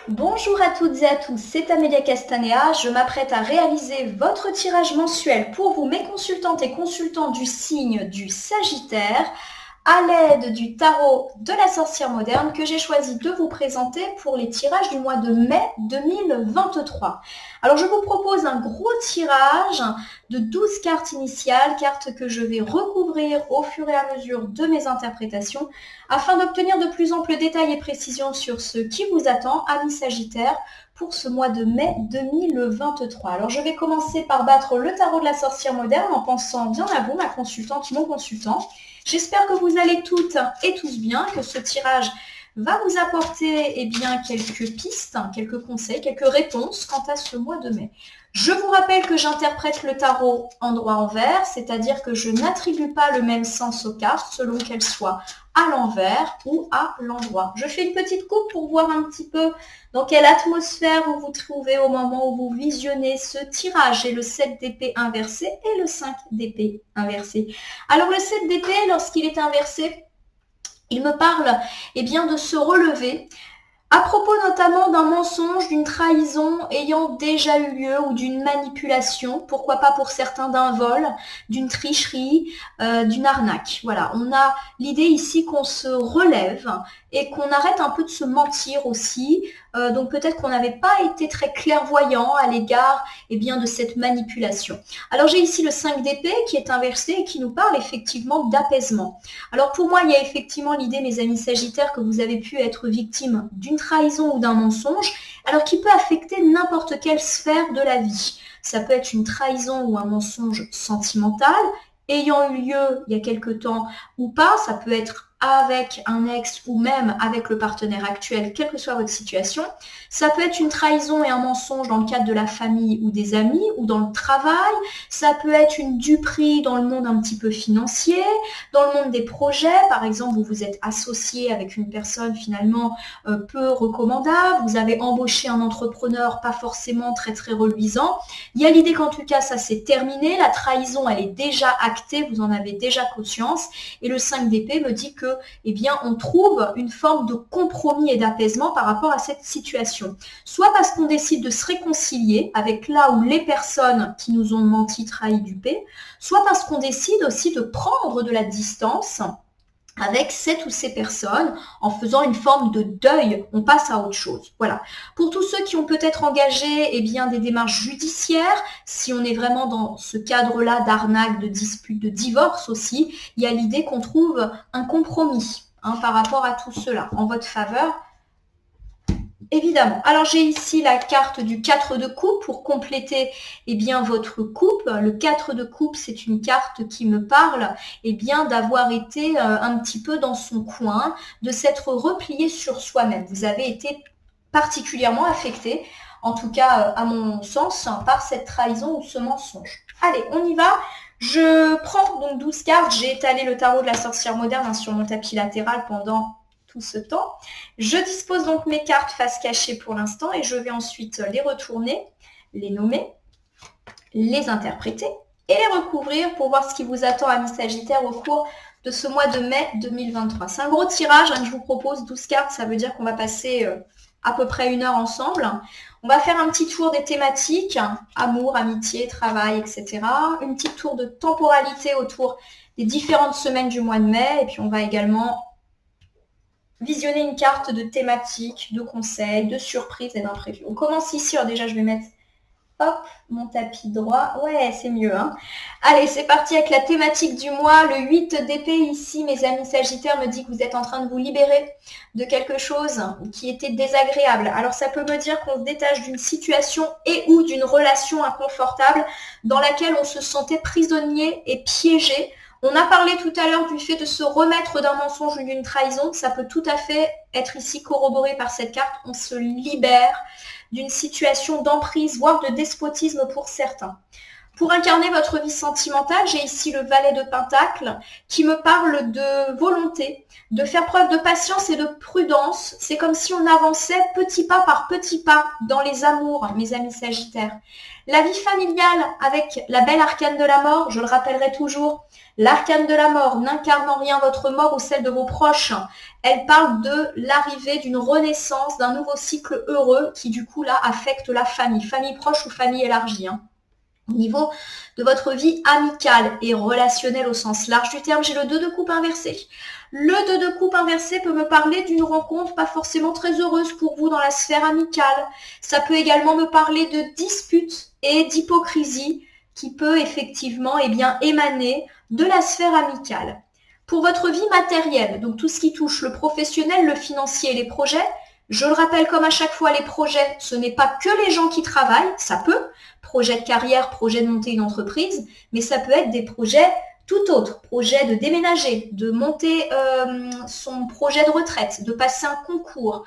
Bonjour à toutes et à tous, c'est Amélia Castanea. Je m'apprête à réaliser votre tirage mensuel pour vous, mes consultantes et consultants du signe du Sagittaire, à l'aide du tarot de la sorcière moderne que j'ai choisi de vous présenter pour les tirages du mois de mai 2023. Alors je vous propose un gros tirage de 12 cartes initiales, cartes que je vais recouvrir au fur et à mesure de mes interprétations afin d'obtenir de plus amples détails et précisions sur ce qui vous attend, amis Sagittaires, pour ce mois de mai 2023. Alors je vais commencer par battre le tarot de la sorcière moderne en pensant bien à vous, ma consultante, mon consultant. J'espère que vous allez toutes et tous bien, que ce tirage va vous apporter quelques pistes, quelques conseils, quelques réponses quant à ce mois de mai. Je vous rappelle que j'interprète le tarot endroit-envers, c'est-à-dire que je n'attribue pas le même sens aux cartes selon qu'elles soient à l'envers ou à l'endroit. Je fais une petite coupe pour voir un petit peu dans quelle atmosphère vous vous trouvez au moment où vous visionnez ce tirage. J'ai le 7 d'épée inversé et le 5 d'épée inversé. Alors le 7 d'épée, lorsqu'il est inversé, il me parle de se relever, à propos notamment d'un mensonge, d'une trahison ayant déjà eu lieu ou d'une manipulation, pourquoi pas pour certains d'un vol, d'une tricherie, d'une arnaque. Voilà, on a l'idée ici qu'on se relève et qu'on arrête un peu de se mentir aussi. Donc peut-être qu'on n'avait pas été très clairvoyant à l'égard de cette manipulation. Alors j'ai ici le 5 d'épée qui est inversé et qui nous parle effectivement d'apaisement. Alors pour moi, il y a effectivement l'idée, mes amis Sagittaires, que vous avez pu être victime d'une trahison ou d'un mensonge, alors qui peut affecter n'importe quelle sphère de la vie. Ça peut être une trahison ou un mensonge sentimental, ayant eu lieu il y a quelque temps ou pas, ça peut être avec un ex ou même avec le partenaire actuel, quelle que soit votre situation. Ça peut être une trahison et un mensonge dans le cadre de la famille ou des amis ou dans le travail. Ça peut être une duperie dans le monde un petit peu financier, dans le monde des projets. Par exemple, vous vous êtes associé avec une personne finalement peu recommandable. Vous avez embauché un entrepreneur pas forcément très très reluisant. Il y a l'idée qu'en tout cas, ça s'est terminé. La trahison, elle est déjà actée. Vous en avez déjà conscience. Et le 5 d'épée me dit que on trouve une forme de compromis et d'apaisement par rapport à cette situation. Soit parce qu'on décide de se réconcilier avec là où les personnes qui nous ont menti, trahi, dupé, soit parce qu'on décide aussi de prendre de la distance avec cette ou ces personnes, en faisant une forme de deuil, on passe à autre chose. Voilà. Pour tous ceux qui ont peut-être engagé des démarches judiciaires, si on est vraiment dans ce cadre-là d'arnaque, de dispute, de divorce aussi, il y a l'idée qu'on trouve un compromis par rapport à tout cela, en votre faveur. Évidemment. Alors j'ai ici la carte du 4 de coupe pour compléter votre coupe. Le 4 de coupe, c'est une carte qui me parle d'avoir été un petit peu dans son coin, de s'être replié sur soi-même. Vous avez été particulièrement affecté, en tout cas à mon sens, par cette trahison ou ce mensonge. Allez, on y va. Je prends donc 12 cartes. J'ai étalé le tarot de la sorcière moderne sur mon tapis latéral pendant ce temps. Je dispose donc mes cartes face cachée pour l'instant et je vais ensuite les retourner, les nommer, les interpréter et les recouvrir pour voir ce qui vous attend, amis Sagittaires, au cours de ce mois de mai 2023. C'est un gros tirage que je vous propose, 12 cartes, ça veut dire qu'on va passer à peu près 1 heure ensemble. On va faire un petit tour des thématiques, amour, amitié, travail, etc. Une petite tour de temporalité autour des différentes semaines du mois de mai et puis on va également visionner une carte de thématique, de conseils, de surprises et d'imprévus. On commence ici. Alors déjà, je vais mettre mon tapis droit. Ouais, c'est mieux. Allez, c'est parti avec la thématique du mois. Le 8 d'épée ici, mes amis Sagittaires, me dit que vous êtes en train de vous libérer de quelque chose qui était désagréable. Alors, ça peut me dire qu'on se détache d'une situation et ou d'une relation inconfortable dans laquelle on se sentait prisonnier et piégé. On a parlé tout à l'heure du fait de se remettre d'un mensonge ou d'une trahison. Ça peut tout à fait être ici corroboré par cette carte. On se libère d'une situation d'emprise, voire de despotisme pour certains. Pour incarner votre vie sentimentale, j'ai ici le valet de Pentacle qui me parle de volonté, de faire preuve de patience et de prudence. C'est comme si on avançait petit pas par petit pas dans les amours, mes amis Sagittaires. La vie familiale avec la belle arcane de la mort, je le rappellerai toujours, l'arcane de la mort n'incarne en rien votre mort ou celle de vos proches. Elle parle de l'arrivée d'une renaissance, d'un nouveau cycle heureux qui du coup là affecte la famille proche ou famille élargie. Au niveau de votre vie amicale et relationnelle au sens large du terme, j'ai le 2 de coupe inversé. Le 2 de coupe inversé peut me parler d'une rencontre pas forcément très heureuse pour vous dans la sphère amicale. Ça peut également me parler de disputes et d'hypocrisie qui peut effectivement émaner de la sphère amicale. Pour votre vie matérielle, donc tout ce qui touche le professionnel, le financier et les projets, je le rappelle comme à chaque fois, les projets, ce n'est pas que les gens qui travaillent, ça peut, projet de carrière, projet de monter une entreprise, mais ça peut être des projets tout autres, projet de déménager, de monter son projet de retraite, de passer un concours,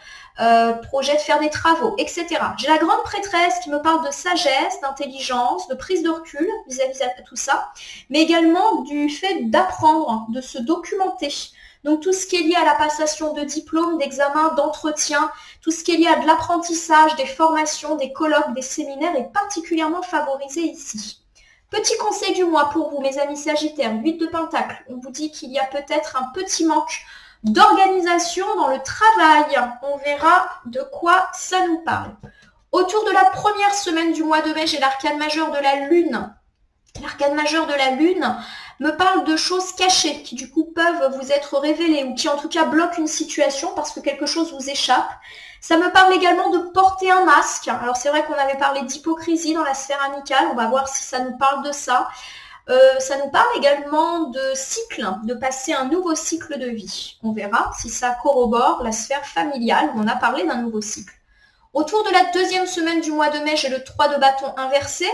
projet de faire des travaux, etc. J'ai la grande prêtresse qui me parle de sagesse, d'intelligence, de prise de recul vis-à-vis de tout ça, mais également du fait d'apprendre, de se documenter. Donc tout ce qui est lié à la passation de diplômes, d'examens, d'entretiens, tout ce qui est lié à de l'apprentissage, des formations, des colloques, des séminaires est particulièrement favorisé ici. Petit conseil du mois pour vous, mes amis Sagittaires, 8 de Pentacle. On vous dit qu'il y a peut-être un petit manque d'organisation dans le travail. On verra de quoi ça nous parle. Autour de la première semaine du mois de mai, j'ai l'arcane majeur de la Lune. L'arcane majeur de la Lune me parle de choses cachées qui du coup peuvent vous être révélées ou qui en tout cas bloquent une situation parce que quelque chose vous échappe. Ça me parle également de porter un masque. Alors c'est vrai qu'on avait parlé d'hypocrisie dans la sphère amicale, on va voir si ça nous parle de ça. Ça nous parle également de cycle, de passer un nouveau cycle de vie. On verra si ça corrobore la sphère familiale où on a parlé d'un nouveau cycle. Autour de la deuxième semaine du mois de mai, j'ai le 3 de bâton inversé.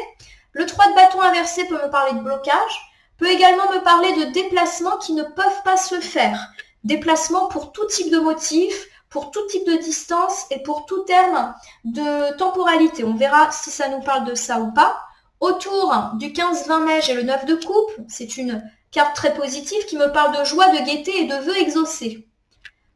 Le 3 de bâton inversé peut me parler de blocage, peut également me parler de déplacements qui ne peuvent pas se faire. Déplacements pour tout type de motif, pour tout type de distance et pour tout terme de temporalité. On verra si ça nous parle de ça ou pas. Autour du 15-20 mai, j'ai le 9 de coupe. C'est une carte très positive qui me parle de joie, de gaieté et de vœux exaucés.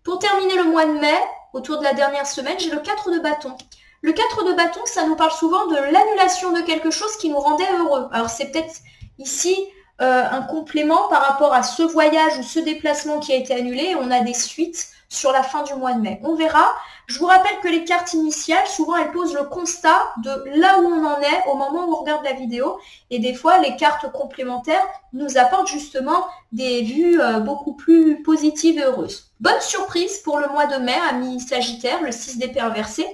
Pour terminer le mois de mai, autour de la dernière semaine, j'ai le 4 de bâton. Le 4 de bâton, ça nous parle souvent de l'annulation de quelque chose qui nous rendait heureux. Alors c'est peut-être ici un complément par rapport à ce voyage ou ce déplacement qui a été annulé. On a des suites sur la fin du mois de mai. On verra. Je vous rappelle que les cartes initiales, souvent elles posent le constat de là où on en est au moment où on regarde la vidéo. Et des fois, les cartes complémentaires nous apportent justement des vues beaucoup plus positives et heureuses. Bonne surprise pour le mois de mai, amis Sagittaire, le 6 d'épée inversé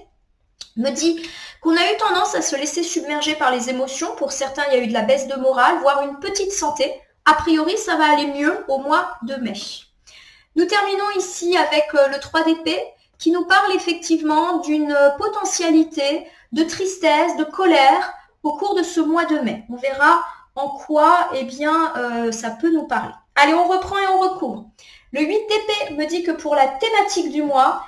me dit qu'on a eu tendance à se laisser submerger par les émotions. Pour certains, il y a eu de la baisse de morale, voire une petite santé. A priori, ça va aller mieux au mois de mai. Nous terminons ici avec le 3 d'épée qui nous parle effectivement d'une potentialité de tristesse, de colère au cours de ce mois de mai. On verra en quoi ça peut nous parler. Allez, on reprend et on recouvre. Le 8 d'épée me dit que pour la thématique du mois,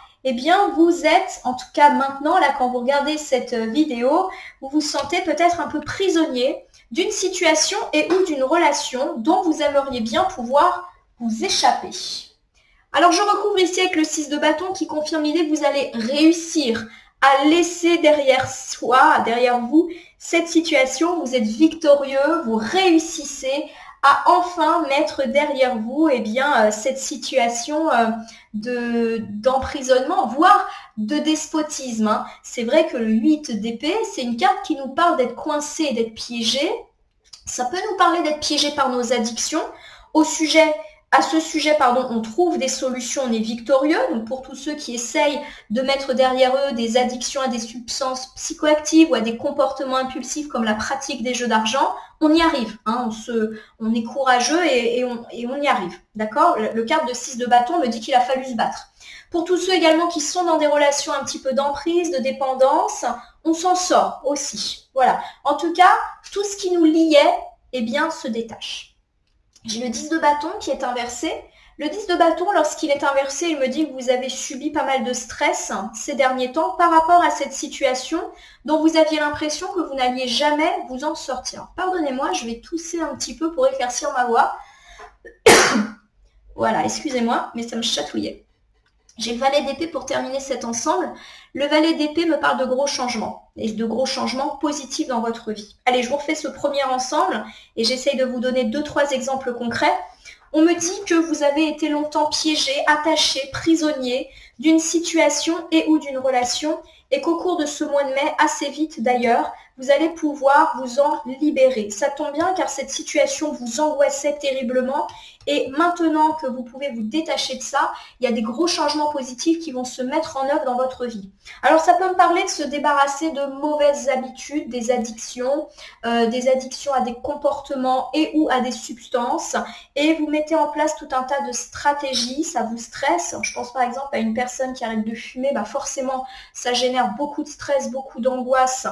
vous êtes, en tout cas maintenant, là, quand vous regardez cette vidéo, vous vous sentez peut-être un peu prisonnier d'une situation et ou d'une relation dont vous aimeriez bien pouvoir vous échapper. Alors, je recouvre ici avec le 6 de bâton qui confirme l'idée que vous allez réussir à laisser derrière soi, derrière vous, cette situation. Vous êtes victorieux, vous réussissez à enfin mettre derrière vous cette situation d'emprisonnement, voire de despotisme. C'est vrai que le 8 d'épée, c'est une carte qui nous parle d'être coincé et d'être piégé. Ça peut nous parler d'être piégé par nos addictions. À ce sujet, on trouve des solutions, on est victorieux. Donc pour tous ceux qui essayent de mettre derrière eux des addictions à des substances psychoactives ou à des comportements impulsifs comme la pratique des jeux d'argent, on y arrive. On est courageux et on y arrive. D'accord ? Le carte de 6 de bâton me dit qu'il a fallu se battre. Pour tous ceux également qui sont dans des relations un petit peu d'emprise, de dépendance, on s'en sort aussi. Voilà. En tout cas, tout ce qui nous liait, se détache. J'ai le 10 de bâton qui est inversé. Le 10 de bâton, lorsqu'il est inversé, il me dit que vous avez subi pas mal de stress ces derniers temps par rapport à cette situation dont vous aviez l'impression que vous n'alliez jamais vous en sortir. Pardonnez-moi, je vais tousser un petit peu pour éclaircir ma voix. Voilà, excusez-moi, mais ça me chatouillait. J'ai le valet d'épée pour terminer cet ensemble. Le valet d'épée me parle de gros changements, et de gros changements positifs dans votre vie. Allez, je vous refais ce premier ensemble, et j'essaye de vous donner 2-3 exemples concrets. On me dit que vous avez été longtemps piégé, attaché, prisonnier d'une situation et ou d'une relation, et qu'au cours de ce mois de mai, assez vite d'ailleurs, vous allez pouvoir vous en libérer. Ça tombe bien car cette situation vous angoissait terriblement et maintenant que vous pouvez vous détacher de ça, il y a des gros changements positifs qui vont se mettre en œuvre dans votre vie. Alors ça peut me parler de se débarrasser de mauvaises habitudes, des addictions à des comportements et ou à des substances et vous mettez en place tout un tas de stratégies, ça vous stresse. Je pense par exemple à une personne qui arrête de fumer, forcément ça génère beaucoup de stress, beaucoup d'angoisse.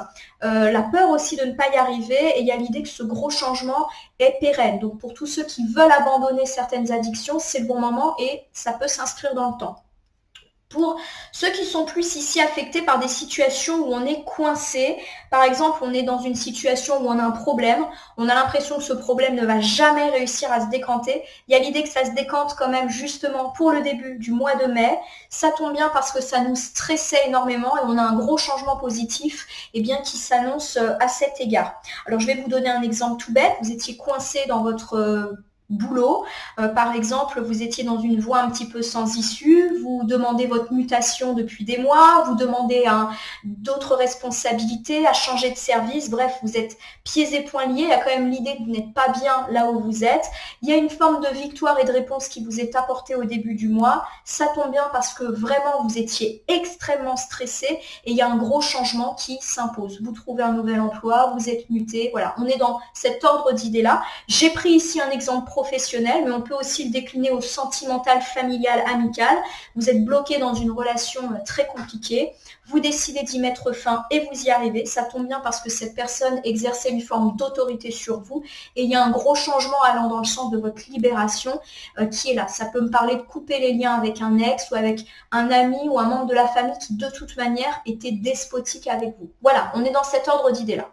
La peur aussi de ne pas y arriver et il y a l'idée que ce gros changement est pérenne. Donc pour tous ceux qui veulent abandonner certaines addictions, c'est le bon moment et ça peut s'inscrire dans le temps. Pour ceux qui sont plus ici affectés par des situations où on est coincé, par exemple on est dans une situation où on a un problème, on a l'impression que ce problème ne va jamais réussir à se décanter, il y a l'idée que ça se décante quand même justement pour le début du mois de mai, ça tombe bien parce que ça nous stressait énormément et on a un gros changement positif qui s'annonce à cet égard. Alors je vais vous donner un exemple tout bête, vous étiez coincé dans votre boulot. Par exemple, vous étiez dans une voie un petit peu sans issue, vous demandez votre mutation depuis des mois, vous demandez d'autres responsabilités, à changer de service, bref, vous êtes pieds et poings liés, il y a quand même l'idée que vous n'êtes pas bien là où vous êtes. Il y a une forme de victoire et de réponse qui vous est apportée au début du mois. Ça tombe bien parce que vraiment, vous étiez extrêmement stressé et il y a un gros changement qui s'impose. Vous trouvez un nouvel emploi, vous êtes muté, voilà, on est dans cet ordre d'idées-là. J'ai pris ici un exemple professionnel, mais on peut aussi le décliner au sentimental, familial, amical. Vous êtes bloqué dans une relation très compliquée, vous décidez d'y mettre fin et vous y arrivez. Ça tombe bien parce que cette personne exerçait une forme d'autorité sur vous et il y a un gros changement allant dans le sens de votre libération qui est là. Ça peut me parler de couper les liens avec un ex ou avec un ami ou un membre de la famille qui de toute manière était despotique avec vous. Voilà, on est dans cet ordre d'idées-là.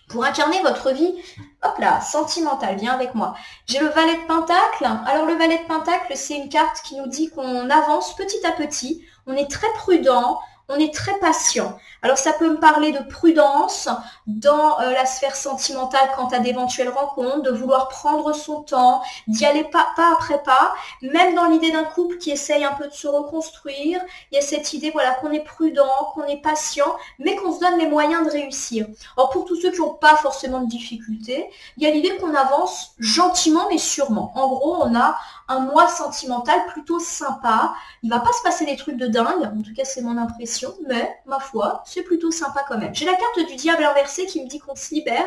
Pour incarner votre vie, hop là, sentimentale, viens avec moi. J'ai le valet de pentacle. Alors le valet de pentacle, c'est une carte qui nous dit qu'on avance petit à petit, on est très prudent, on est très patient. Alors ça peut me parler de prudence dans la sphère sentimentale quant à d'éventuelles rencontres, de vouloir prendre son temps, d'y aller pas après pas, même dans l'idée d'un couple qui essaye un peu de se reconstruire, il y a cette idée qu'on est prudent, qu'on est patient, mais qu'on se donne les moyens de réussir. Alors pour tous ceux qui n'ont pas forcément de difficultés, il y a l'idée qu'on avance gentiment mais sûrement. En gros, on a un mois sentimental plutôt sympa. Il ne va pas se passer des trucs de dingue, en tout cas c'est mon impression, mais ma foi, c'est plutôt sympa quand même. J'ai la carte du diable inversé qui me dit qu'on se libère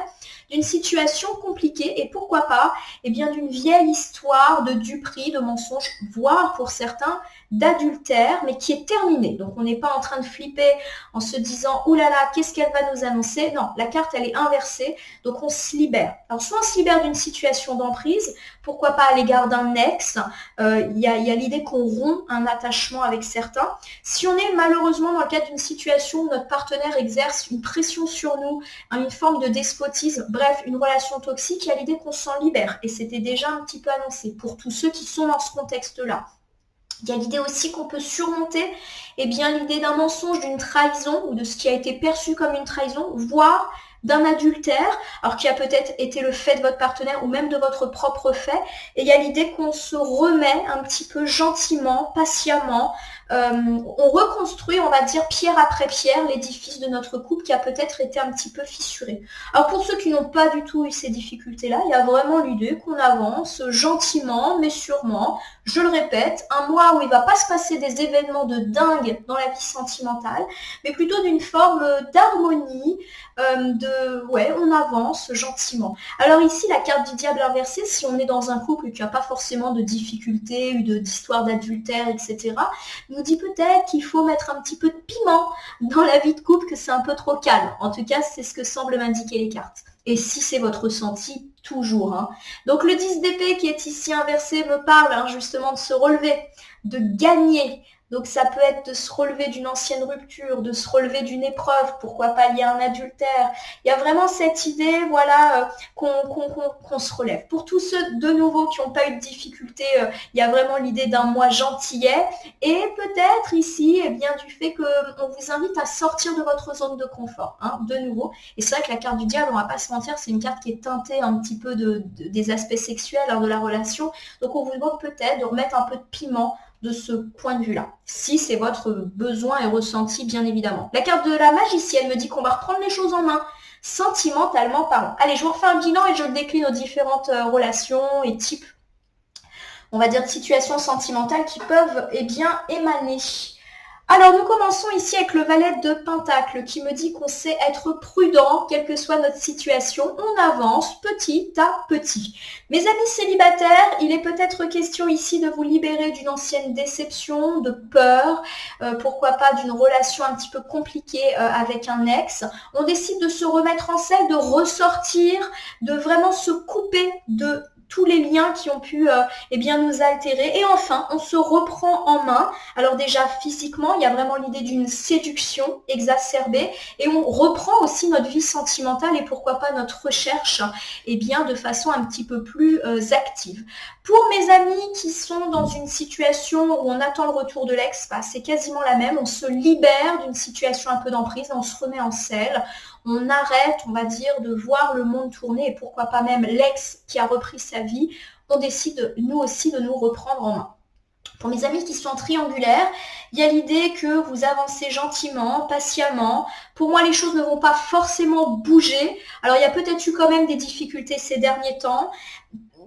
d'une situation compliquée et pourquoi pas, d'une vieille histoire de duperie, de mensonge, voire pour certains d'adultère, mais qui est terminée. Donc on n'est pas en train de flipper en se disant « Ouh là là, qu'est-ce qu'elle va nous annoncer ?» Non, la carte elle est inversée, donc on se libère. Alors soit on se libère d'une situation d'emprise, pourquoi pas à l'égard d'un ex, il y a l'idée qu'on rompt un attachement avec certains. Si on est malheureusement dans le cadre d'une situation où notre partenaire exerce une pression sur nous, une forme de despotisme, bref, une relation toxique, il y a l'idée qu'on s'en libère. Et c'était déjà un petit peu annoncé pour tous ceux qui sont dans ce contexte-là. Il y a l'idée aussi qu'on peut surmonter l'idée d'un mensonge, d'une trahison ou de ce qui a été perçu comme une trahison, voire d'un adultère, alors qui a peut-être été le fait de votre partenaire ou même de votre propre fait. Et il y a l'idée qu'on se remet un petit peu gentiment, patiemment, on reconstruit, on va dire, pierre après pierre, l'édifice de notre couple qui a peut-être été un petit peu fissuré. Alors pour ceux qui n'ont pas du tout eu ces difficultés-là, il y a vraiment l'idée qu'on avance gentiment, mais sûrement, je le répète, un mois où il ne va pas se passer des événements de dingue dans la vie sentimentale, mais plutôt d'une forme d'harmonie, on avance gentiment. Alors ici, la carte du diable inversé, si on est dans un couple qui n'a pas forcément de difficultés, d'histoire d'adultère, etc., nous dit peut-être qu'il faut mettre un petit peu de piment dans la vie de couple, que c'est un peu trop calme. En tout cas, c'est ce que semblent m'indiquer les cartes. Et si c'est votre ressenti, toujours. Hein. Donc le 10 d'épée qui est ici inversé me parle hein, justement de se relever, de gagner. Donc ça peut être de se relever d'une ancienne rupture, de se relever d'une épreuve, pourquoi pas lié à un adultère. Il y a vraiment cette idée, voilà, qu'on se relève. Pour tous ceux de nouveau qui n'ont pas eu de difficulté, il y a vraiment l'idée d'un moi gentillet. Et peut-être ici, eh bien, du fait qu'on vous invite à sortir de votre zone de confort, hein, de nouveau. Et c'est vrai que la carte du diable, on va pas se mentir, c'est une carte qui est teintée un petit peu des aspects sexuels hein, de la relation. Donc on vous demande peut-être de remettre un peu de piment de ce point de vue-là, si c'est votre besoin et ressenti, bien évidemment. La carte de la magicienne me dit qu'on va reprendre les choses en main, sentimentalement parlant. Allez, je vous refais un bilan et je le décline aux différentes relations et types, on va dire, de situations sentimentales qui peuvent, eh bien, émaner. Alors, nous commençons ici avec le valet de Pentacle qui me dit qu'on sait être prudent, quelle que soit notre situation. On avance petit à petit. Mes amis célibataires, il est peut-être question ici de vous libérer d'une ancienne déception, de peur, pourquoi pas d'une relation un petit peu compliquée avec un ex. On décide de se remettre en selle, de ressortir, de vraiment se couper de tous les liens qui ont pu eh bien, nous altérer. Et enfin, on se reprend en main. Alors déjà, physiquement, il y a vraiment l'idée d'une séduction exacerbée. Et on reprend aussi notre vie sentimentale et pourquoi pas notre recherche eh bien, de façon un petit peu plus active. Pour mes amis qui sont dans une situation où on attend le retour de l'ex, bah, c'est quasiment la même. On se libère d'une situation un peu d'emprise, on se remet en selle. On arrête, on va dire, de voir le monde tourner et pourquoi pas même l'ex qui a repris sa vie, on décide nous aussi de nous reprendre en main. Pour mes amis qui sont triangulaires, il y a l'idée que vous avancez gentiment, patiemment. Pour moi, les choses ne vont pas forcément bouger. Alors, il y a peut-être eu quand même des difficultés ces derniers temps.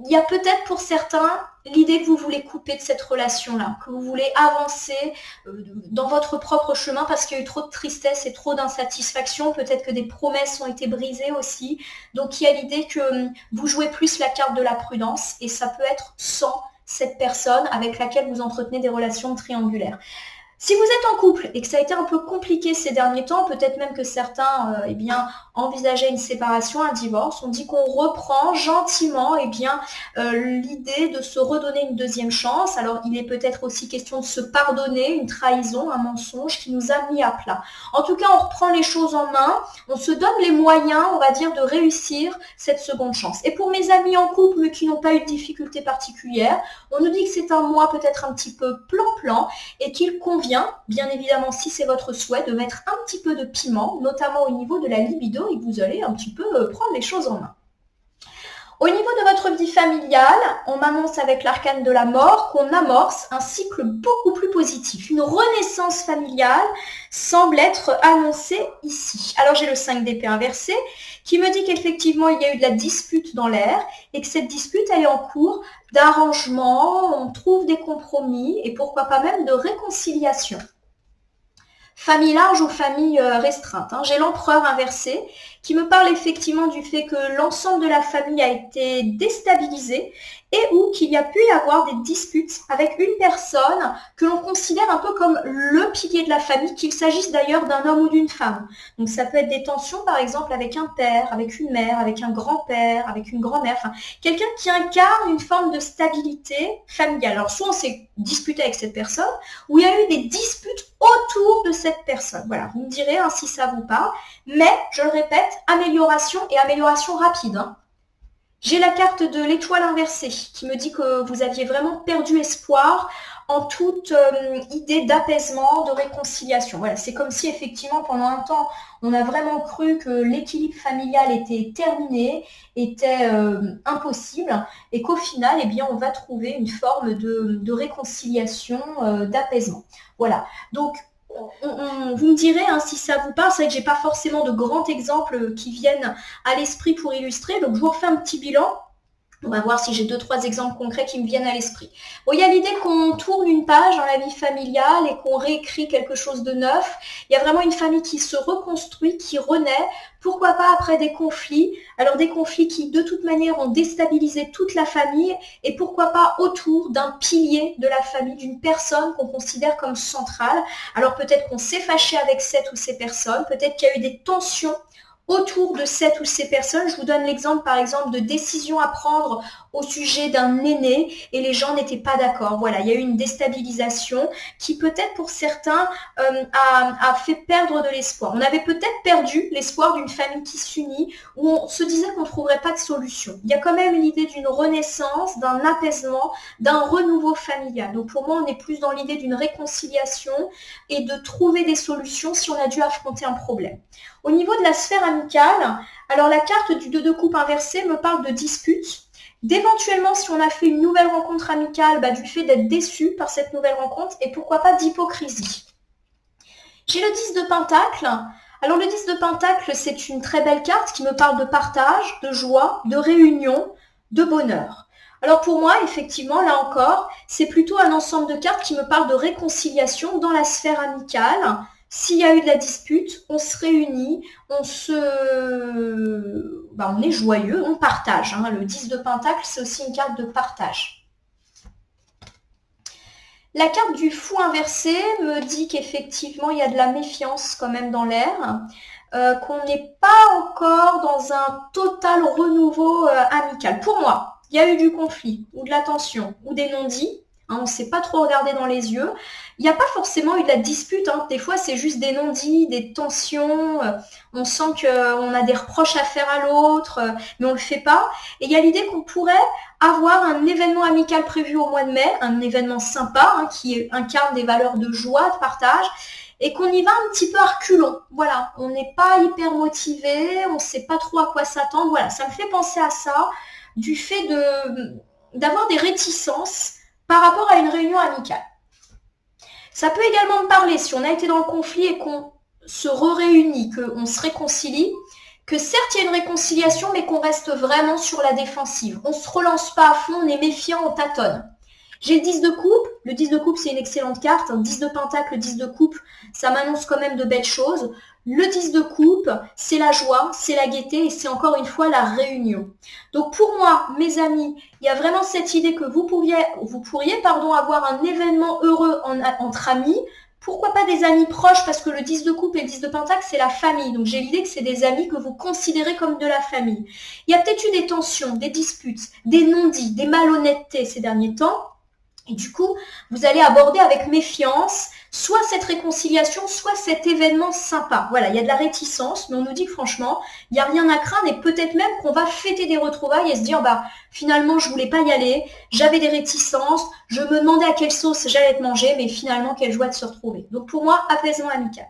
Il y a peut-être pour certains l'idée que vous voulez couper de cette relation-là, que vous voulez avancer dans votre propre chemin parce qu'il y a eu trop de tristesse et trop d'insatisfaction. Peut-être que des promesses ont été brisées aussi. Donc, il y a l'idée que vous jouez plus la carte de la prudence et ça peut être sans cette personne avec laquelle vous entretenez des relations triangulaires. Si vous êtes en couple et que ça a été un peu compliqué ces derniers temps, peut-être même que certains eh bien, envisageaient une séparation, un divorce, on dit qu'on reprend gentiment eh bien, l'idée de se redonner une deuxième chance. Alors il est peut-être aussi question de se pardonner une trahison, un mensonge qui nous a mis à plat. En tout cas, on reprend les choses en main, on se donne les moyens, on va dire, de réussir cette seconde chance. Et pour mes amis en couple qui n'ont pas eu de difficultés particulières, on nous dit que c'est un mois peut-être un petit peu plan-plan et qu'il convient bien évidemment, si c'est votre souhait, de mettre un petit peu de piment, notamment au niveau de la libido, et que vous allez un petit peu prendre les choses en main. Au niveau de votre vie familiale, on m'annonce avec l'arcane de la mort qu'on amorce un cycle beaucoup plus positif. Une renaissance familiale semble être annoncée ici. Alors j'ai le 5 d'épée inversé qui me dit qu'effectivement il y a eu de la dispute dans l'air et que cette dispute elle est en cours d'arrangement, on trouve des compromis et pourquoi pas même de réconciliation. Famille large ou famille restreinte. Hein. J'ai l'empereur inversé qui me parle effectivement du fait que l'ensemble de la famille a été déstabilisé et ou qu'il y a pu y avoir des disputes avec une personne que l'on considère un peu comme le pilier de la famille, qu'il s'agisse d'ailleurs d'un homme ou d'une femme. Donc ça peut être des tensions par exemple avec un père, avec une mère, avec un grand-père, avec une grand-mère, enfin quelqu'un qui incarne une forme de stabilité familiale. Alors soit on s'est disputé avec cette personne, ou il y a eu des disputes autour de cette personne. Voilà, vous me direz hein, si ça vous parle, mais je le répète, amélioration et amélioration rapide. Hein. J'ai la carte de l'étoile inversée qui me dit que vous aviez vraiment perdu espoir en toute idée d'apaisement, de réconciliation. Voilà, c'est comme si effectivement pendant un temps, on a vraiment cru que l'équilibre familial était terminé, était impossible et qu'au final, eh bien, on va trouver une forme de réconciliation, d'apaisement. Voilà, donc vous me direz hein, si ça vous parle, c'est vrai que j'ai pas forcément de grands exemples qui viennent à l'esprit pour illustrer, donc je vous refais un petit bilan. On va voir si j'ai 2-3 exemples concrets qui me viennent à l'esprit. Bon, il y a l'idée qu'on tourne une page dans la vie familiale et qu'on réécrit quelque chose de neuf. Il y a vraiment une famille qui se reconstruit, qui renaît. Pourquoi pas après des conflits? Alors des conflits qui de toute manière ont déstabilisé toute la famille et pourquoi pas autour d'un pilier de la famille, d'une personne qu'on considère comme centrale. Alors peut-être qu'on s'est fâché avec cette ou ces personnes, peut-être qu'il y a eu des tensions autour de cette ou ces personnes. Je vous donne l'exemple, par exemple, de décisions à prendre au sujet d'un aîné et les gens n'étaient pas d'accord. Voilà, il y a eu une déstabilisation qui peut-être pour certains a fait perdre de l'espoir. On avait peut-être perdu l'espoir d'une famille qui s'unit où on se disait qu'on ne trouverait pas de solution. Il y a quand même une idée d'une renaissance, d'un apaisement, d'un renouveau familial. Donc pour moi, on est plus dans l'idée d'une réconciliation et de trouver des solutions si on a dû affronter un problème. Au niveau de la sphère amicale, alors la carte du 2 de coupe inversé me parle de dispute, d'éventuellement si on a fait une nouvelle rencontre amicale, du fait d'être déçu par cette nouvelle rencontre et pourquoi pas d'hypocrisie. J'ai le 10 de pentacle. Alors le 10 de pentacle, c'est une très belle carte qui me parle de partage, de joie, de réunion, de bonheur. Alors pour moi, effectivement, là encore, c'est plutôt un ensemble de cartes qui me parle de réconciliation dans la sphère amicale. S'il y a eu de la dispute, on se réunit, on est joyeux, on partage. Le 10 de pentacle, c'est aussi une carte de partage. La carte du fou inversé me dit qu'effectivement, il y a de la méfiance quand même dans l'air, qu'on n'est pas encore dans un total renouveau amical. Pour moi, il y a eu du conflit, ou de la tension, ou des non-dits. On ne s'est pas trop regardé dans les yeux. Il n'y a pas forcément eu de la dispute. Des fois, c'est juste des non-dits, des tensions. On sent qu'on a des reproches à faire à l'autre, mais on ne le fait pas. Et il y a l'idée qu'on pourrait avoir un événement amical prévu au mois de mai, un événement sympa qui incarne des valeurs de joie, de partage, et qu'on y va un petit peu à reculons. Voilà, on n'est pas hyper motivé, on ne sait pas trop à quoi s'attendre. Voilà, ça me fait penser à ça, du fait d'avoir des réticences par rapport à une réunion amicale. Ça peut également me parler, si on a été dans le conflit et qu'on se réunit, qu'on se réconcilie, que certes il y a une réconciliation, mais qu'on reste vraiment sur la défensive. On ne se relance pas à fond, on est méfiant, on tâtonne. J'ai le 10 de coupe. Le 10 de coupe, c'est une excellente carte. 10 de pentacle, 10 de coupe, ça m'annonce quand même de belles choses. Le 10 de coupe, c'est la joie, c'est la gaieté et c'est encore une fois la réunion. Donc pour moi, mes amis, il y a vraiment cette idée que vous pourriez avoir un événement heureux entre amis. Pourquoi pas des amis proches, parce que le 10 de coupe et le 10 de pentacle, c'est la famille. Donc j'ai l'idée que c'est des amis que vous considérez comme de la famille. Il y a peut-être eu des tensions, des disputes, des non-dits, des malhonnêtetés ces derniers temps. Et du coup, vous allez aborder avec méfiance soit cette réconciliation, soit cet événement sympa. Voilà, il y a de la réticence, mais on nous dit que franchement, il n'y a rien à craindre et peut-être même qu'on va fêter des retrouvailles et se dire, finalement, je voulais pas y aller, j'avais des réticences, je me demandais à quelle sauce j'allais être mangée, mais finalement, quelle joie de se retrouver. Donc pour moi, apaisement amical.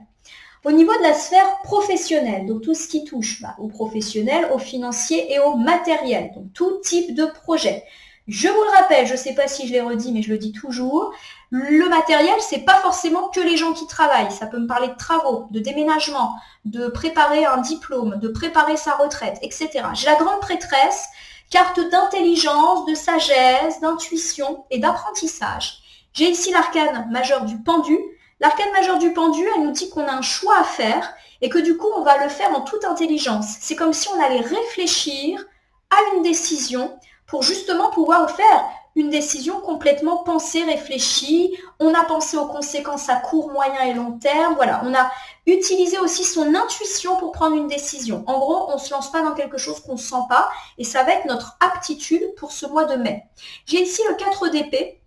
Au niveau de la sphère professionnelle, donc tout ce qui touche au professionnel, au financier et au matériel, donc tout type de projet. Je vous le rappelle, je ne sais pas si je l'ai redit, mais je le dis toujours, le matériel, c'est pas forcément que les gens qui travaillent. Ça peut me parler de travaux, de déménagement, de préparer un diplôme, de préparer sa retraite, etc. J'ai la grande prêtresse, carte d'intelligence, de sagesse, d'intuition et d'apprentissage. J'ai ici l'arcane majeur du pendu. L'arcane majeur du pendu, elle nous dit qu'on a un choix à faire et que du coup, on va le faire en toute intelligence. C'est comme si on allait réfléchir à une décision pour justement pouvoir faire une décision complètement pensée, réfléchie. On a pensé aux conséquences à court, moyen et long terme. Voilà, on a utilisé aussi son intuition pour prendre une décision. En gros, on ne se lance pas dans quelque chose qu'on ne sent pas et ça va être notre aptitude pour ce mois de mai. J'ai ici le 4 d'épée.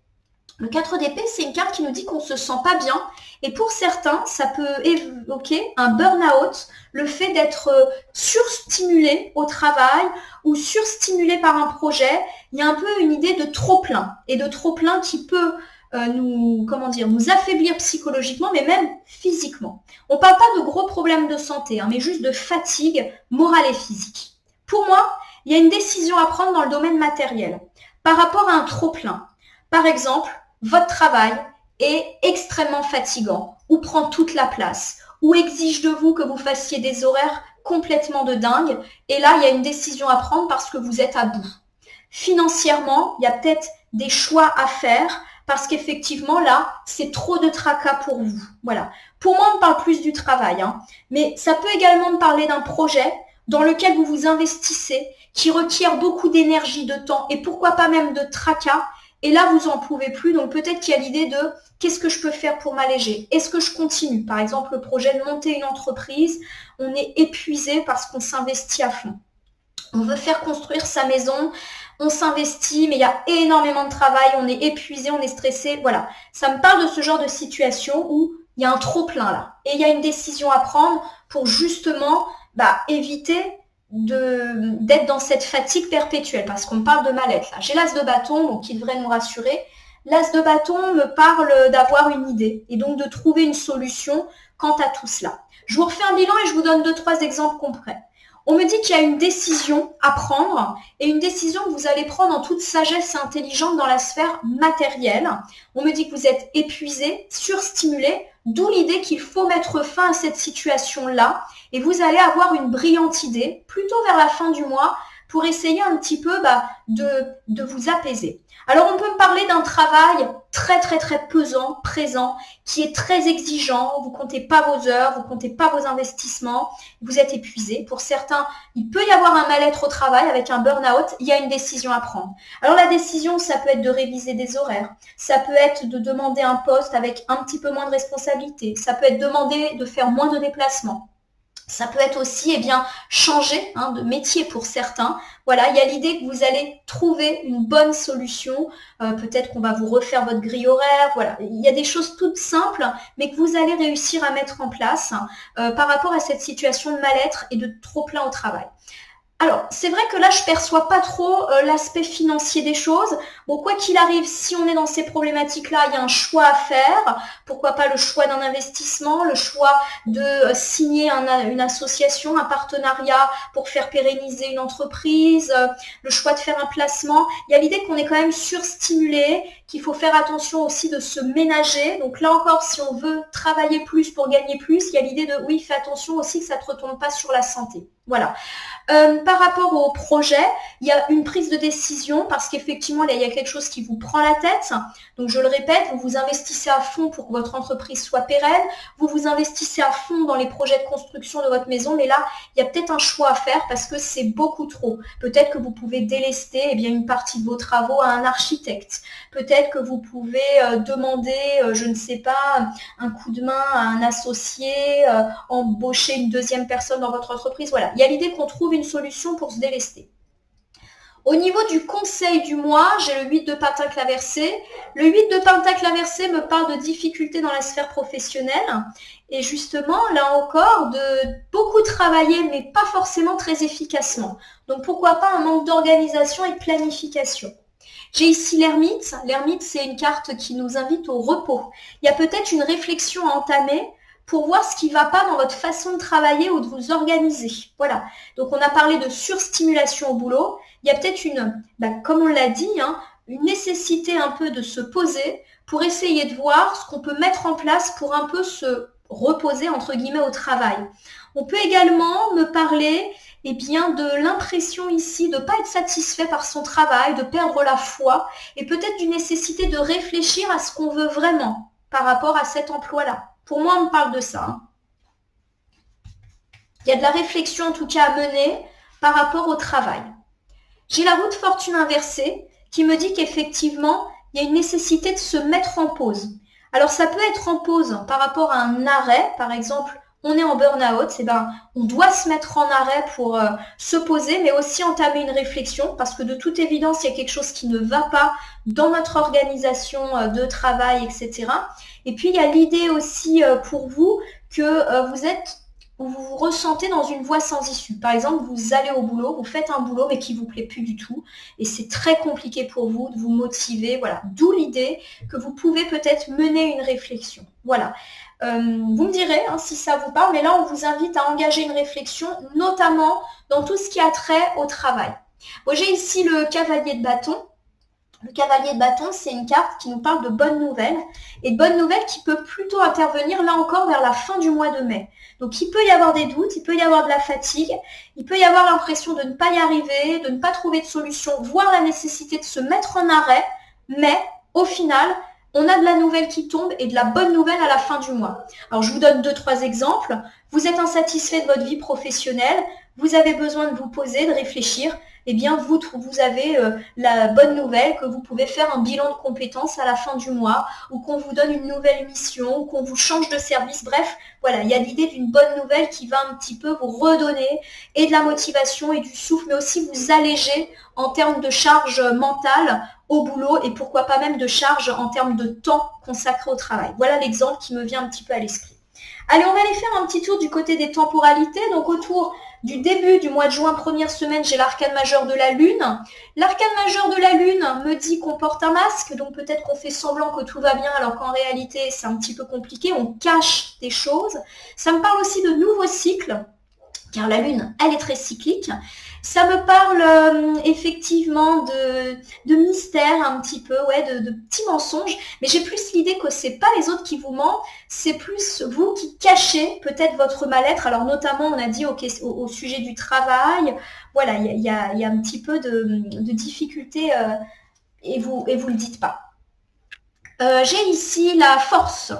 Le 4 d'épée, c'est une carte qui nous dit qu'on ne se sent pas bien. Et pour certains, ça peut évoquer un burn-out, le fait d'être surstimulé au travail ou surstimulé par un projet. Il y a un peu une idée de trop-plein. Et de trop-plein qui peut nous affaiblir psychologiquement, mais même physiquement. On ne parle pas de gros problèmes de santé, mais juste de fatigue morale et physique. Pour moi, il y a une décision à prendre dans le domaine matériel par rapport à un trop-plein. Par exemple, votre travail est extrêmement fatigant ou prend toute la place ou exige de vous que vous fassiez des horaires complètement de dingue. Et là, il y a une décision à prendre parce que vous êtes à bout. Financièrement, il y a peut-être des choix à faire parce qu'effectivement, là, c'est trop de tracas pour vous. Voilà. Pour moi, on parle plus du travail, mais ça peut également me parler d'un projet dans lequel vous vous investissez, qui requiert beaucoup d'énergie, de temps et pourquoi pas même de tracas. et là, vous en pouvez plus. Donc, peut-être qu'il y a l'idée de qu'est-ce que je peux faire pour m'alléger? Est-ce que je continue? Par exemple, le projet de monter une entreprise, on est épuisé parce qu'on s'investit à fond. On veut faire construire sa maison, on s'investit, mais il y a énormément de travail, on est épuisé, on est stressé. Voilà, ça me parle de ce genre de situation où il y a un trop-plein là. Et il y a une décision à prendre pour justement éviter d'être dans cette fatigue perpétuelle, parce qu'on parle de mal-être là. J'ai l'as de bâton, donc qui devrait nous rassurer. L'as de bâton me parle d'avoir une idée et donc de trouver une solution quant à tout cela. Je vous refais un bilan et je vous donne 2-3 exemples concrets. On me dit qu'il y a une décision à prendre et une décision que vous allez prendre en toute sagesse et intelligente dans la sphère matérielle. On me dit que vous êtes épuisé, surstimulé, d'où l'idée qu'il faut mettre fin à cette situation-là et vous allez avoir une brillante idée plutôt vers la fin du mois pour essayer un petit peu de vous apaiser. Alors on peut me parler d'un travail très très très pesant, présent, qui est très exigeant, vous comptez pas vos heures, vous comptez pas vos investissements, vous êtes épuisé. Pour certains, il peut y avoir un mal-être au travail avec un burn-out, il y a une décision à prendre. Alors la décision, ça peut être de réviser des horaires, ça peut être de demander un poste avec un petit peu moins de responsabilité, ça peut être demander de faire moins de déplacements. Ça peut être aussi changer de métier pour certains. Voilà, il y a l'idée que vous allez trouver une bonne solution. Peut-être qu'on va vous refaire votre grille horaire. Voilà, il y a des choses toutes simples, mais que vous allez réussir à mettre en place par rapport à cette situation de mal-être et de trop-plein au travail. Alors, c'est vrai que là, je perçois pas trop l'aspect financier des choses. Bon, quoi qu'il arrive, si on est dans ces problématiques-là, il y a un choix à faire. Pourquoi pas le choix d'un investissement, le choix de signer une association, un partenariat pour faire pérenniser une entreprise, le choix de faire un placement. Il y a l'idée qu'on est quand même surstimulé, qu'il faut faire attention aussi de se ménager. Donc là encore, si on veut travailler plus pour gagner plus, il y a l'idée de, oui, fais attention aussi que ça ne te retombe pas sur la santé. Voilà. Par rapport au projet, il y a une prise de décision parce qu'effectivement, là, il y a quelque chose qui vous prend la tête. Donc, je le répète, vous vous investissez à fond pour que votre entreprise soit pérenne. Vous vous investissez à fond dans les projets de construction de votre maison. Mais là, il y a peut-être un choix à faire parce que c'est beaucoup trop. Peut-être que vous pouvez délester une partie de vos travaux à un architecte. Peut-être que vous pouvez demander, je ne sais pas, un coup de main à un associé, embaucher une deuxième personne dans votre entreprise. Voilà, il y a l'idée qu'on trouve une solution pour se délester. Au niveau du conseil du mois, j'ai le 8 de pentacle inversé. Le 8 de pentacle inversé me parle de difficultés dans la sphère professionnelle et justement, là encore, de beaucoup travailler mais pas forcément très efficacement. Donc pourquoi pas un manque d'organisation et de planification. J'ai ici l'ermite. L'ermite, c'est une carte qui nous invite au repos. Il y a peut-être une réflexion à entamer pour voir ce qui ne va pas dans votre façon de travailler ou de vous organiser. Voilà. Donc, on a parlé de surstimulation au boulot. Il y a peut-être comme on l'a dit, une nécessité un peu de se poser pour essayer de voir ce qu'on peut mettre en place pour un peu se reposer, entre guillemets, au travail. On peut également me parler de l'impression ici de ne pas être satisfait par son travail, de perdre la foi et peut-être d'une nécessité de réfléchir à ce qu'on veut vraiment par rapport à cet emploi-là. Pour moi, on me parle de ça. Il y a de la réflexion en tout cas à mener par rapport au travail. J'ai la roue de fortune inversée qui me dit qu'effectivement, il y a une nécessité de se mettre en pause. Alors, ça peut être en pause par rapport à un arrêt, par exemple, on est en burn-out, on doit se mettre en arrêt pour se poser, mais aussi entamer une réflexion, parce que de toute évidence, il y a quelque chose qui ne va pas dans notre organisation de travail, etc. Et puis, il y a l'idée aussi pour vous que vous vous ressentez dans une voie sans issue. Par exemple, vous allez au boulot, vous faites un boulot, mais qui ne vous plaît plus du tout, et c'est très compliqué pour vous de vous motiver. Voilà, d'où l'idée que vous pouvez peut-être mener une réflexion. Voilà. Vous me direz si ça vous parle, mais là, on vous invite à engager une réflexion, notamment dans tout ce qui a trait au travail. Bon, j'ai ici le cavalier de bâton. Le cavalier de bâton, c'est une carte qui nous parle de bonnes nouvelles, et de bonnes nouvelles qui peut plutôt intervenir, là encore, vers la fin du mois de mai. Donc, il peut y avoir des doutes, il peut y avoir de la fatigue, il peut y avoir l'impression de ne pas y arriver, de ne pas trouver de solution, voire la nécessité de se mettre en arrêt, mais au final, on a de la nouvelle qui tombe et de la bonne nouvelle à la fin du mois. Alors, je vous donne 2-3 exemples. Vous êtes insatisfait de votre vie professionnelle, vous avez besoin de vous poser, de réfléchir. Eh bien, vous avez la bonne nouvelle que vous pouvez faire un bilan de compétences à la fin du mois ou qu'on vous donne une nouvelle mission ou qu'on vous change de service. Bref, voilà, il y a l'idée d'une bonne nouvelle qui va un petit peu vous redonner et de la motivation et du souffle, mais aussi vous alléger en termes de charge mentale au boulot et pourquoi pas même de charge en termes de temps consacré au travail. Voilà l'exemple qui me vient un petit peu à l'esprit. Allez, on va aller faire un petit tour du côté des temporalités. Donc autour du début du mois de juin, première semaine, j'ai l'arcane majeur de la Lune. L'arcane majeur de la Lune me dit qu'on porte un masque, donc peut-être qu'on fait semblant que tout va bien alors qu'en réalité c'est un petit peu compliqué, on cache des choses. Ça me parle aussi de nouveaux cycles, car la Lune, elle est très cyclique. Ça me parle effectivement de mystère un petit peu, ouais, de petits mensonges, mais j'ai plus l'idée que c'est pas les autres qui vous mentent, c'est plus vous qui cachez peut-être votre mal-être. Alors notamment, on a dit au sujet du travail, voilà, il y a un petit peu de difficulté et vous le dites pas. J'ai ici la force.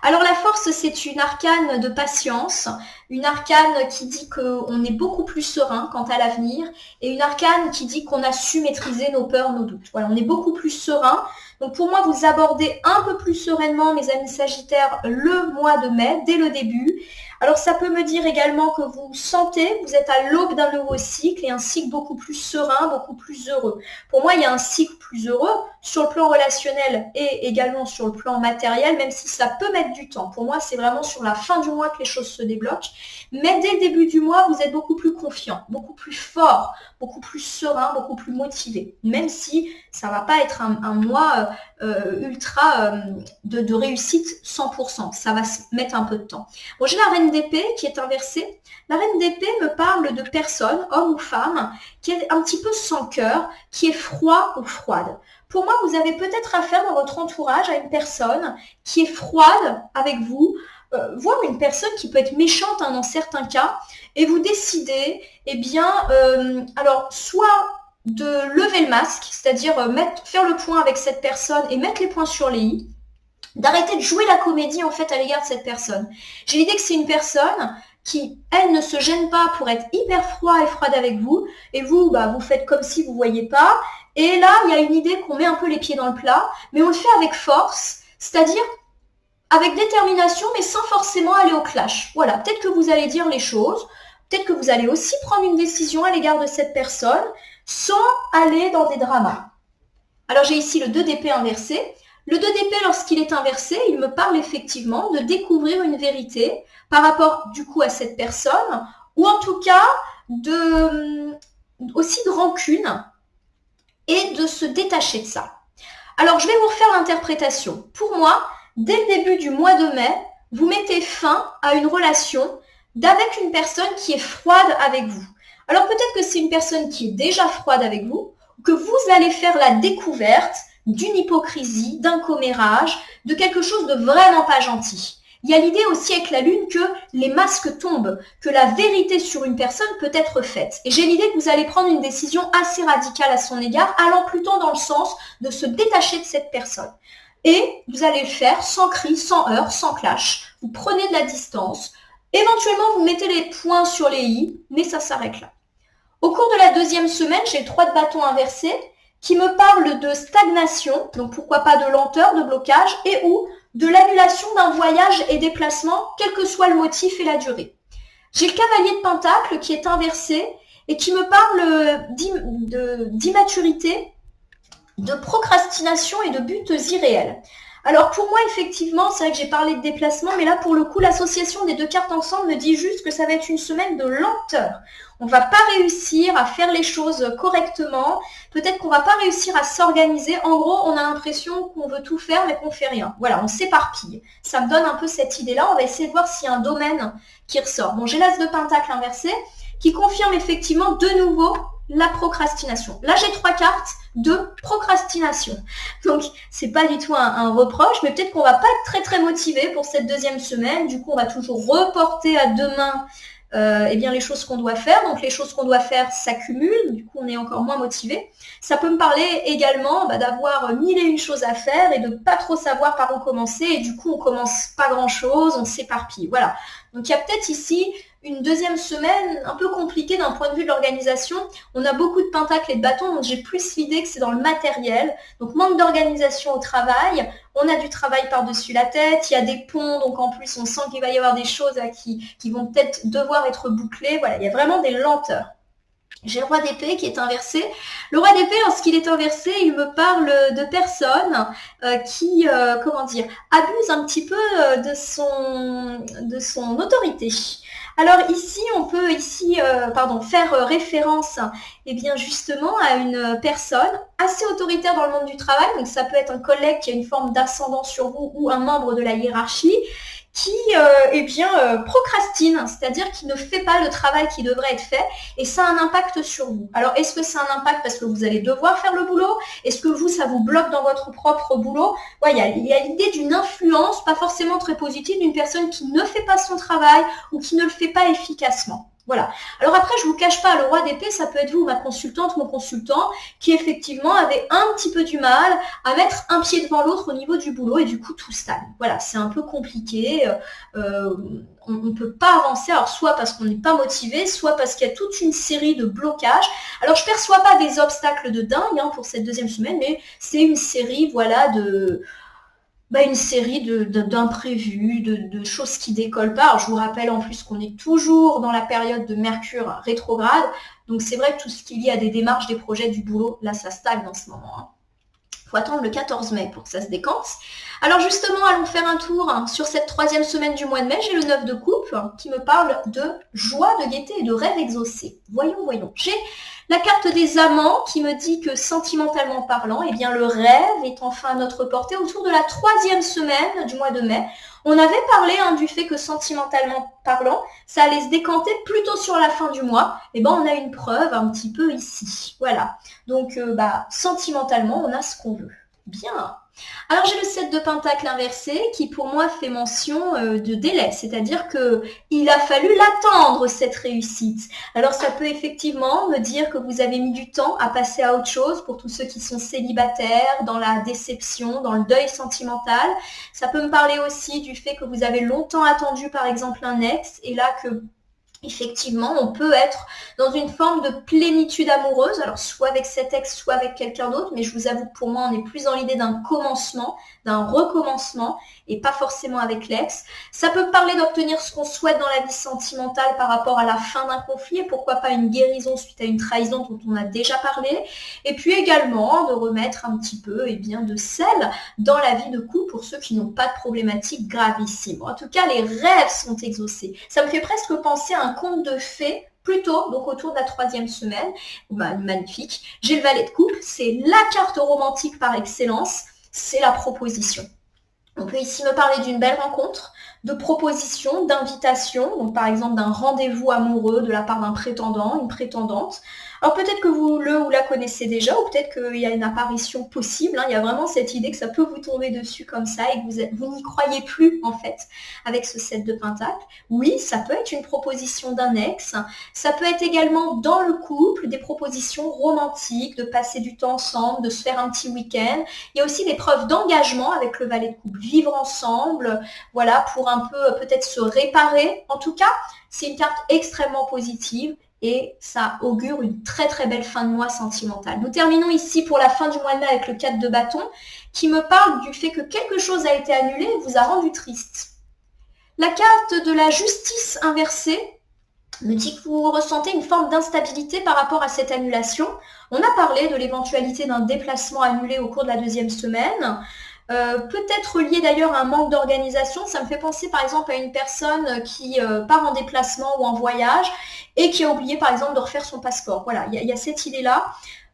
Alors la force, c'est une arcane de patience, une arcane qui dit qu'on est beaucoup plus serein quant à l'avenir et une arcane qui dit qu'on a su maîtriser nos peurs, nos doutes. Voilà, on est beaucoup plus serein. Donc pour moi, vous abordez un peu plus sereinement, mes amis Sagittaires, le mois de mai, dès le début. Alors ça peut me dire également que vous sentez, vous êtes à l'aube d'un nouveau cycle et un cycle beaucoup plus serein, beaucoup plus heureux. Pour moi, il y a un cycle plus heureux sur le plan relationnel et également sur le plan matériel, même si ça peut mettre du temps. Pour moi, c'est vraiment sur la fin du mois que les choses se débloquent. Mais dès le début du mois, vous êtes beaucoup plus confiant, beaucoup plus fort, beaucoup plus serein, beaucoup plus motivé. Même si ça ne va pas être un mois ultra de réussite 100%. Ça va se mettre un peu de temps. Bon, j'ai la reine d'épée qui est inversée. La reine d'épée me parle de personne, homme ou femme, qui est un petit peu sans cœur, qui est froid ou froide. Pour moi, vous avez peut-être affaire dans votre entourage à une personne qui est froide avec vous, voire une personne qui peut être méchante dans certains cas, et vous décidez, eh bien, alors soit de lever le masque, c'est-à-dire faire le point avec cette personne et mettre les points sur les i, d'arrêter de jouer la comédie en fait à l'égard de cette personne. J'ai l'idée que c'est une personne qui, elle, ne se gêne pas pour être hyper froid et froide avec vous, et vous, vous faites comme si vous ne voyez pas, et là, il y a une idée qu'on met un peu les pieds dans le plat, mais on le fait avec force, c'est-à-dire avec détermination, mais sans forcément aller au clash. Voilà, peut-être que vous allez dire les choses, peut-être que vous allez aussi prendre une décision à l'égard de cette personne, sans aller dans des dramas. Alors j'ai ici le 2 d'épée inversé. Le 2 d'épée, lorsqu'il est inversé, il me parle effectivement de découvrir une vérité par rapport du coup à cette personne, ou en tout cas aussi de rancune et de se détacher de ça. Alors je vais vous refaire l'interprétation. Pour moi, dès le début du mois de mai, vous mettez fin à une relation avec une personne qui est froide avec vous. Alors peut-être que c'est une personne qui est déjà froide avec vous, que vous allez faire la découverte d'une hypocrisie, d'un commérage, de quelque chose de vraiment pas gentil. Il y a l'idée aussi avec la Lune que les masques tombent, que la vérité sur une personne peut être faite. Et j'ai l'idée que vous allez prendre une décision assez radicale à son égard, allant plutôt dans le sens de se détacher de cette personne. Et vous allez le faire sans cri, sans heurts, sans clash. Vous prenez de la distance. Éventuellement, vous mettez les points sur les i, mais ça s'arrête là. Au cours de la deuxième semaine, j'ai le 3 de bâton inversé qui me parle de stagnation, donc pourquoi pas de lenteur, de blocage, et ou de l'annulation d'un voyage et déplacement, quel que soit le motif et la durée. J'ai le cavalier de pentacle qui est inversé et qui me parle d'immaturité, de procrastination et de buts irréels. Alors pour moi, effectivement, c'est vrai que j'ai parlé de déplacement, mais là, pour le coup, l'association des deux cartes ensemble me dit juste que ça va être une semaine de lenteur. On ne va pas réussir à faire les choses correctement. Peut-être qu'on ne va pas réussir à s'organiser. En gros, on a l'impression qu'on veut tout faire, mais qu'on ne fait rien. Voilà, on s'éparpille. Ça me donne un peu cette idée-là. On va essayer de voir s'il y a un domaine qui ressort. Bon, j'ai l'as de pentacle inversé qui confirme effectivement de nouveau la procrastination. Là, j'ai 3 cartes de procrastination. Donc, c'est pas du tout un reproche, mais peut-être qu'on va pas être très très motivé pour cette deuxième semaine. Du coup, on va toujours reporter à demain eh bien les choses qu'on doit faire. Donc les choses qu'on doit faire s'accumulent, du coup on est encore moins motivé. Ça peut me parler également d'avoir mille et une choses à faire et de pas trop savoir par où commencer, et du coup on commence pas grand-chose, on s'éparpille. Voilà. Donc il y a peut-être ici une deuxième semaine un peu compliquée d'un point de vue de l'organisation. On a beaucoup de pentacles et de bâtons, donc j'ai plus l'idée que c'est dans le matériel. Donc manque d'organisation au travail, on a du travail par-dessus la tête, il y a des ponts, donc en plus on sent qu'il va y avoir des choses qui vont peut-être devoir être bouclées. Voilà, il y a vraiment des lenteurs. J'ai le roi d'épée qui est inversé. Le roi d'épée, lorsqu'il est inversé, il me parle de personnes qui, abusent un petit peu de son autorité. Alors ici, on peut faire référence bien justement à une personne assez autoritaire dans le monde du travail. Donc ça peut être un collègue qui a une forme d'ascendant sur vous ou un membre de la hiérarchie qui procrastine, c'est-à-dire qui ne fait pas le travail qui devrait être fait, et ça a un impact sur vous. Alors, est-ce que c'est un impact parce que vous allez devoir faire le boulot? Est-ce que vous, ça vous bloque dans votre propre boulot? Ouais, il y a l'idée d'une influence, pas forcément très positive, d'une personne qui ne fait pas son travail ou qui ne le fait pas efficacement. Voilà. Alors après, je vous cache pas, le roi d'épée, ça peut être vous, ma consultante, mon consultant, qui effectivement avait un petit peu du mal à mettre un pied devant l'autre au niveau du boulot, et du coup tout stagne. Voilà, c'est un peu compliqué. On ne peut pas avancer, alors soit parce qu'on n'est pas motivé, soit parce qu'il y a toute une série de blocages. Alors je perçois pas des obstacles de dingue pour cette deuxième semaine, mais c'est une série, voilà, d'imprévus, de choses qui décollent pas. Alors, je vous rappelle en plus qu'on est toujours dans la période de Mercure rétrograde, donc c'est vrai que tout ce qui est lié à des démarches, des projets, du boulot, là ça stagne en ce moment. Faut attendre le 14 mai pour que ça se décante. Alors justement, allons faire un tour sur cette troisième semaine du mois de mai. J'ai le 9 de coupe qui me parle de joie, de gaieté et de rêve exaucé. Voyons. J'ai la carte des amants qui me dit que sentimentalement parlant, eh bien le rêve est enfin à notre portée autour de la troisième semaine du mois de mai. On avait parlé du fait que sentimentalement parlant, ça allait se décanter plutôt sur la fin du mois. Et ben on a une preuve un petit peu ici. Voilà. Donc sentimentalement, on a ce qu'on veut. Bien. Alors j'ai le 7 de pentacle inversé qui pour moi fait mention de délai, c'est-à-dire qu'il a fallu l'attendre cette réussite. Alors ça peut effectivement me dire que vous avez mis du temps à passer à autre chose pour tous ceux qui sont célibataires, dans la déception, dans le deuil sentimental. Ça peut me parler aussi du fait que vous avez longtemps attendu par exemple un ex et là que effectivement, on peut être dans une forme de plénitude amoureuse, alors soit avec cet ex, soit avec quelqu'un d'autre, mais je vous avoue que pour moi, on est plus dans l'idée d'un commencement, d'un recommencement, et pas forcément avec l'ex. Ça peut parler d'obtenir ce qu'on souhaite dans la vie sentimentale par rapport à la fin d'un conflit, et pourquoi pas une guérison suite à une trahison dont on a déjà parlé, et puis également de remettre un petit peu de sel dans la vie de couple pour ceux qui n'ont pas de problématiques gravissimes. En tout cas, les rêves sont exaucés. Ça me fait presque penser à un conte de fées, plutôt, donc autour de la troisième semaine. Magnifique. J'ai le valet de coupe, c'est la carte romantique par excellence, c'est la proposition. On peut ici me parler d'une belle rencontre, de proposition, d'invitation, donc par exemple d'un rendez-vous amoureux de la part d'un prétendant, une prétendante. Alors peut-être que vous le ou la connaissez déjà, ou peut-être qu'il y a une apparition possible. Il y a vraiment cette idée que ça peut vous tomber dessus comme ça et que vous n'y croyez plus en fait avec ce 7 de pentacle. Oui, ça peut être une proposition d'un ex. Ça peut être également dans le couple des propositions romantiques, de passer du temps ensemble, de se faire un petit week-end. Il y a aussi des preuves d'engagement avec le valet de coupe, vivre ensemble, voilà, pour un peu peut-être se réparer. En tout cas, c'est une carte extrêmement positive. Et ça augure une très très belle fin de mois sentimentale. Nous terminons ici pour la fin du mois de mai avec le 4 de bâton qui me parle du fait que quelque chose a été annulé et vous a rendu triste. La carte de la justice inversée me dit que vous ressentez une forme d'instabilité par rapport à cette annulation. On a parlé de l'éventualité d'un déplacement annulé au cours de la deuxième semaine. Peut-être lié d'ailleurs à un manque d'organisation. Ça me fait penser par exemple à une personne qui part en déplacement ou en voyage et qui a oublié par exemple de refaire son passeport. Voilà, il y a cette idée-là.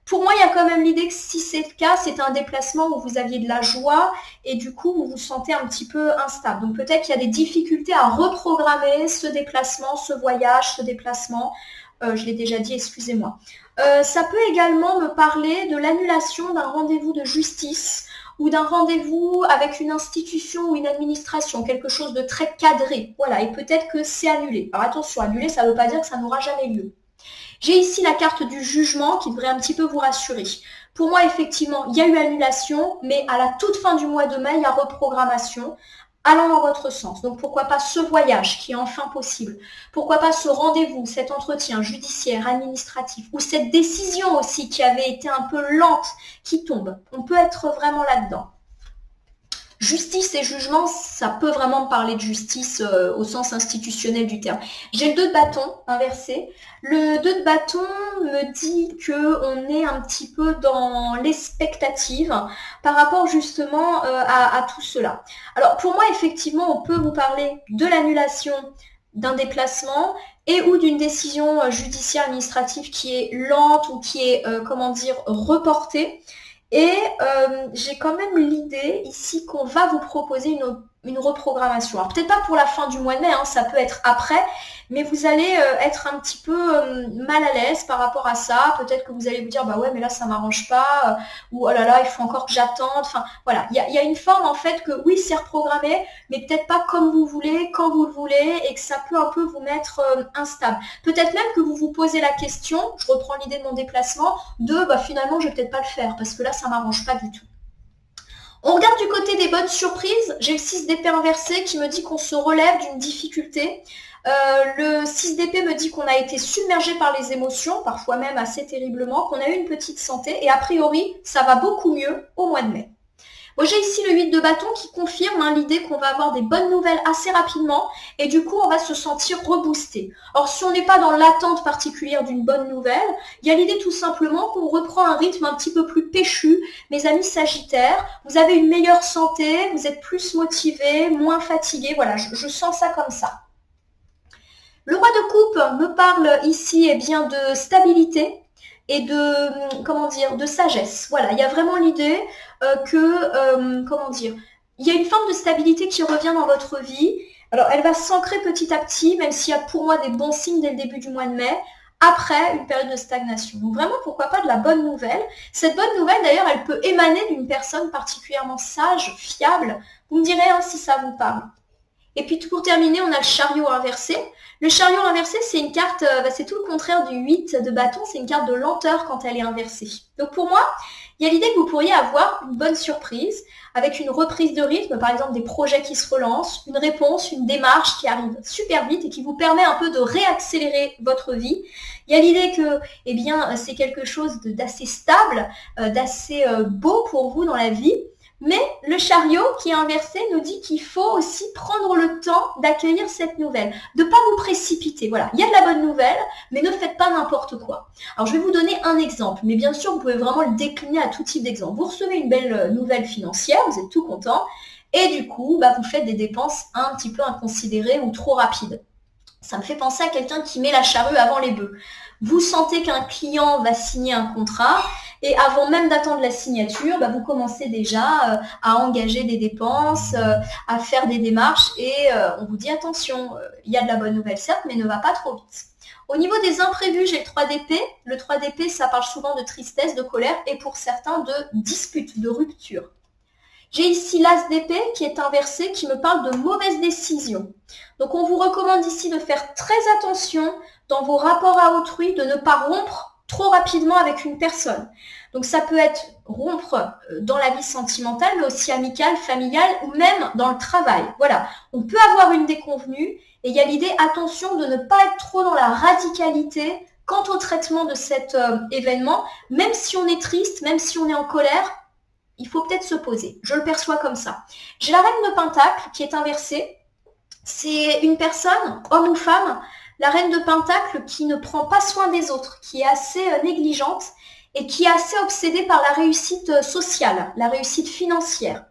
Pour moi, il y a quand même l'idée que si c'est le cas, c'est un déplacement où vous aviez de la joie et du coup, vous vous sentez un petit peu instable. Donc peut-être qu'il y a des difficultés à reprogrammer ce déplacement, ce voyage, ce déplacement. Je l'ai déjà dit, excusez-moi. Ça peut également me parler de l'annulation d'un rendez-vous de justice ou d'un rendez-vous avec une institution ou une administration, quelque chose de très cadré. Voilà, et peut-être que c'est annulé. Alors attention, annulé, ça ne veut pas dire que ça n'aura jamais lieu. J'ai ici la carte du jugement qui devrait un petit peu vous rassurer. Pour moi, effectivement, il y a eu annulation, mais à la toute fin du mois de mai, il y a reprogrammation allant dans votre sens. Donc pourquoi pas ce voyage qui est enfin possible? Pourquoi pas ce rendez-vous, cet entretien judiciaire, administratif, ou cette décision aussi qui avait été un peu lente, qui tombe? On peut être vraiment là-dedans. Justice et jugement, ça peut vraiment parler de justice au sens institutionnel du terme. J'ai le 2 de bâton inversé. Le 2 de bâton me dit qu'on est un petit peu dans l'expectative par rapport justement à tout cela. Alors pour moi, effectivement, on peut vous parler de l'annulation d'un déplacement et ou d'une décision judiciaire administrative qui est lente ou qui est, reportée. Et j'ai quand même l'idée ici qu'on va vous proposer une reprogrammation. Alors peut-être pas pour la fin du mois de mai, hein, ça peut être après, mais vous allez être un petit peu mal à l'aise par rapport à ça. Peut-être que vous allez vous dire, bah ouais, mais là ça m'arrange pas, ou oh là là, il faut encore que j'attende. Enfin voilà, il y a une forme en fait que oui, c'est reprogrammé, mais peut-être pas comme vous voulez, quand vous le voulez, et que ça peut un peu vous mettre instable. Peut-être même que vous vous posez la question, je reprends l'idée de mon déplacement, de bah finalement je vais peut-être pas le faire, parce que là ça m'arrange pas du tout. On regarde du côté des bonnes surprises. J'ai le 6 d'épée inversé qui me dit qu'on se relève d'une difficulté. Le 6 d'épée me dit qu'on a été submergé par les émotions, parfois même assez terriblement, qu'on a eu une petite santé et a priori, ça va beaucoup mieux au mois de mai. Bon, j'ai ici le 8 de bâton qui confirme l'idée qu'on va avoir des bonnes nouvelles assez rapidement et du coup, on va se sentir reboosté. Or, si on n'est pas dans l'attente particulière d'une bonne nouvelle, il y a l'idée tout simplement qu'on reprend un rythme un petit peu plus péchu. Mes amis Sagittaires, vous avez une meilleure santé, vous êtes plus motivés, moins fatigués. Voilà, je sens ça comme ça. Le roi de coupe me parle ici bien de stabilité et de sagesse. Voilà, il y a vraiment l'idée il y a une forme de stabilité qui revient dans votre vie. Alors, elle va s'ancrer petit à petit, même s'il y a pour moi des bons signes dès le début du mois de mai, après une période de stagnation. Donc vraiment, pourquoi pas de la bonne nouvelle. Cette bonne nouvelle, d'ailleurs, elle peut émaner d'une personne particulièrement sage, fiable. Vous me direz si ça vous parle. Et puis pour terminer, on a le chariot inversé. Le chariot inversé, c'est une carte, c'est tout le contraire du 8 de bâton, c'est une carte de lenteur quand elle est inversée. Donc pour moi, il y a l'idée que vous pourriez avoir une bonne surprise avec une reprise de rythme, par exemple des projets qui se relancent, une réponse, une démarche qui arrive super vite et qui vous permet un peu de réaccélérer votre vie. Il y a l'idée que c'est quelque chose d'assez stable, d'assez beau pour vous dans la vie. Mais le chariot qui est inversé nous dit qu'il faut aussi prendre le temps d'accueillir cette nouvelle, de ne pas vous précipiter. Voilà, il y a de la bonne nouvelle, mais ne faites pas n'importe quoi. Alors je vais vous donner un exemple, mais bien sûr vous pouvez vraiment le décliner à tout type d'exemple. Vous recevez une belle nouvelle financière, vous êtes tout content, et du coup vous faites des dépenses un petit peu inconsidérées ou trop rapides. Ça me fait penser à quelqu'un qui met la charrue avant les bœufs. Vous sentez qu'un client va signer un contrat et avant même d'attendre la signature, vous commencez déjà à engager des dépenses, à faire des démarches et on vous dit attention, il y a de la bonne nouvelle certes, mais ne va pas trop vite. Au niveau des imprévus, j'ai le 3 d'épée. Le 3 d'épée, ça parle souvent de tristesse, de colère et pour certains de dispute, de rupture. J'ai ici l'as d'épée qui est inversé, qui me parle de mauvaises décisions. Donc on vous recommande ici de faire très attention dans vos rapports à autrui, de ne pas rompre trop rapidement avec une personne. Donc ça peut être rompre dans la vie sentimentale, mais aussi amicale, familiale ou même dans le travail. Voilà, on peut avoir une déconvenue et il y a l'idée, attention, de ne pas être trop dans la radicalité quant au traitement de cet événement. Même si on est triste, même si on est en colère, il faut peut-être se poser. Je le perçois comme ça. J'ai la reine de Pentacle qui est inversée. C'est une personne, homme ou femme, la reine de Pentacle qui ne prend pas soin des autres, qui est assez négligente et qui est assez obsédée par la réussite sociale, la réussite financière.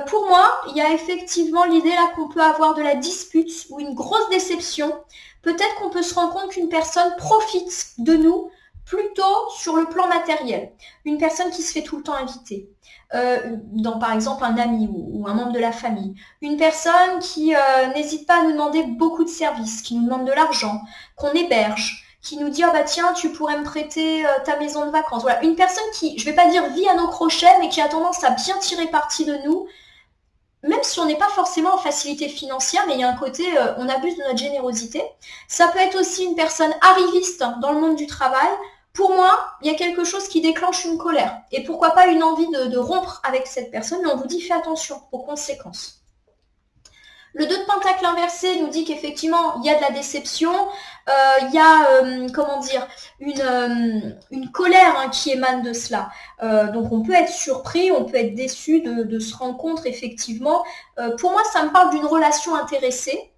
Pour moi, il y a effectivement l'idée là qu'on peut avoir de la dispute ou une grosse déception. Peut-être qu'on peut se rendre compte qu'une personne profite de nous plutôt sur le plan matériel. Une personne qui se fait tout le temps inviter. Dans par exemple un ami ou un membre de la famille. Une personne qui n'hésite pas à nous demander beaucoup de services, qui nous demande de l'argent, qu'on héberge, qui nous dit « Ah bah tiens, tu pourrais me prêter ta maison de vacances ». Voilà, une personne qui, je ne vais pas dire vit à nos crochets, mais qui a tendance à bien tirer parti de nous, même si on n'est pas forcément en facilité financière, mais il y a un côté, on abuse de notre générosité. Ça peut être aussi une personne arriviste dans le monde du travail. Pour moi, il y a quelque chose qui déclenche une colère. Et pourquoi pas une envie de rompre avec cette personne, mais on vous dit fais attention aux conséquences. Le 2 de Pentacle inversé nous dit qu'effectivement, il y a de la déception, il y a, comment dire, une colère qui émane de cela. Donc on peut être surpris, on peut être déçu de se rendre compte effectivement. Pour moi, ça me parle d'une relation intéressée,